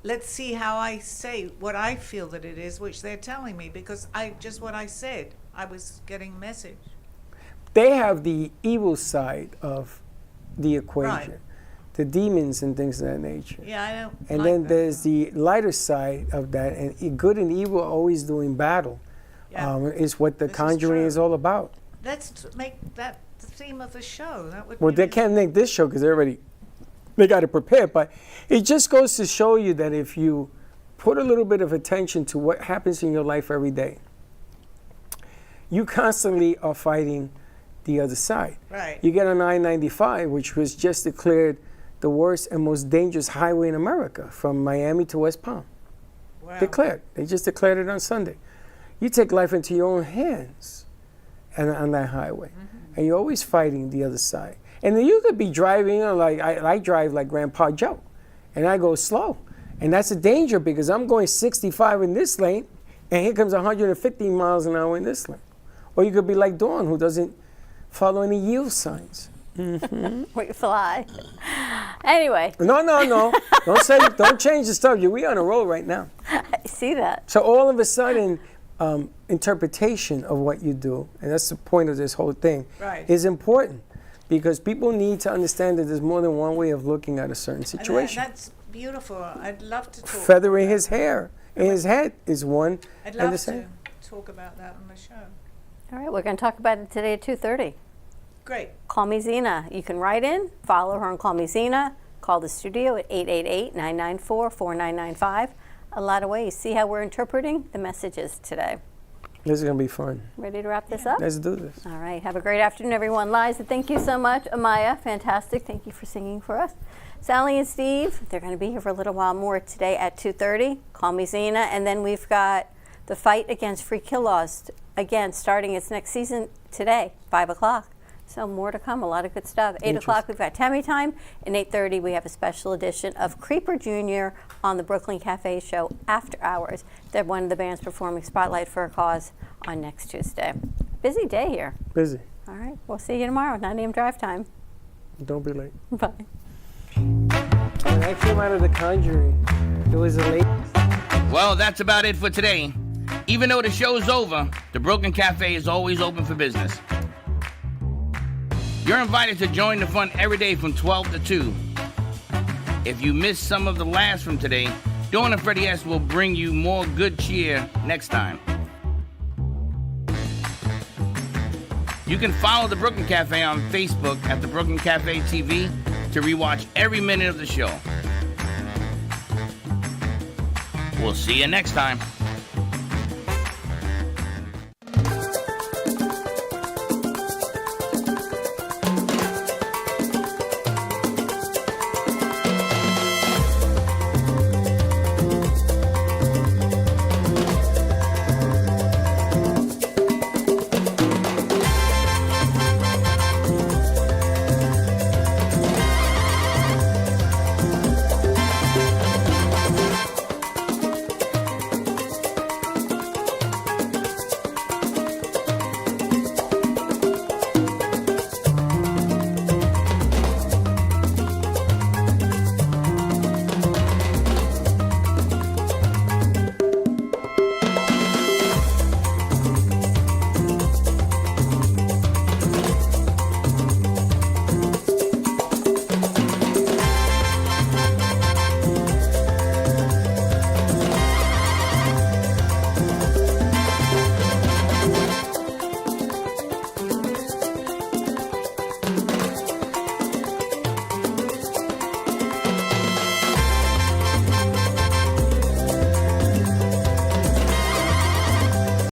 let's see how I say what I feel that it is, which they're telling me, because what I said, I was getting a message. They have the evil side of the equation, Right. the demons and things of that nature. Yeah, I don't And like then that. there's the lighter side of that, and good and evil are always doing battle. Yeah. Is what The Conjuring is all about. Let's make that the theme of the show. That would Well, be they can't make this show because they got to prepare. But it just goes to show you that if you put a little bit of attention to what happens in your life every day, you constantly are fighting the other side. Right. You get on I-95, which was just declared the worst and most dangerous highway in America, from Miami to West Palm. Wow. Declared. They just declared it on Sunday. You take life into your own hands on that highway, and you're always fighting the other side. And then you could be driving, like I drive like Grandpa Joe, and I go slow. And that's a danger because I'm going 65 in this lane, and here comes 150 miles an hour in this lane. Or you could be like Dawn, who doesn't follow any yield signs. We fly. Anyway. No. Don't change the stuff. We on a roll right now. I see that. So all of a sudden, interpretation of what you do, and that's the point of this whole thing, Right. is important because people need to understand that there's more than one way of looking at a certain situation. That's beautiful. I'd love to talk. Feathering his hair in his head is one I'd and love the to same. talk about that on the show. All right, we're going to talk about it today at 2:30. Great. Call me Zena. You can write in, follow her on Call Me Zena, call the studio at 888-994-4995. A lot of ways. See how we're interpreting the messages today. This is going to be fun. Ready to wrap this up? Let's do this. All right. Have a great afternoon, everyone. Liza, thank you so much. Amaya, fantastic. Thank you for singing for us. Sally and Steve, they're going to be here for a little while more today at 2:30. Call me Zena. And then we've got the fight against free kill laws, again, starting its next season today, 5 o'clock. So more to come, a lot of good stuff. 8 o'clock, we've got Tammy Time. And 8:30, we have a special edition of Creeper Jr. on the Brooklyn Cafe Show after hours. They're one of the bands performing Spotlight for a Cause on next Tuesday. Busy day here. Busy. All right, we'll see you tomorrow, 9 a.m. drive time. Don't be late. Bye. When I came out of The Conjuring, it was a late. Well, that's about it for today. Even though the show's over, the Brooklyn Cafe is always open for business. You're invited to join the fun every day from 12 to 2. If you missed some of the laughs from today, Dawn and Freddy S will bring you more good cheer next time. You can follow the Brooklyn Cafe on Facebook at the Brooklyn Cafe TV to rewatch every minute of the show. We'll see you next time.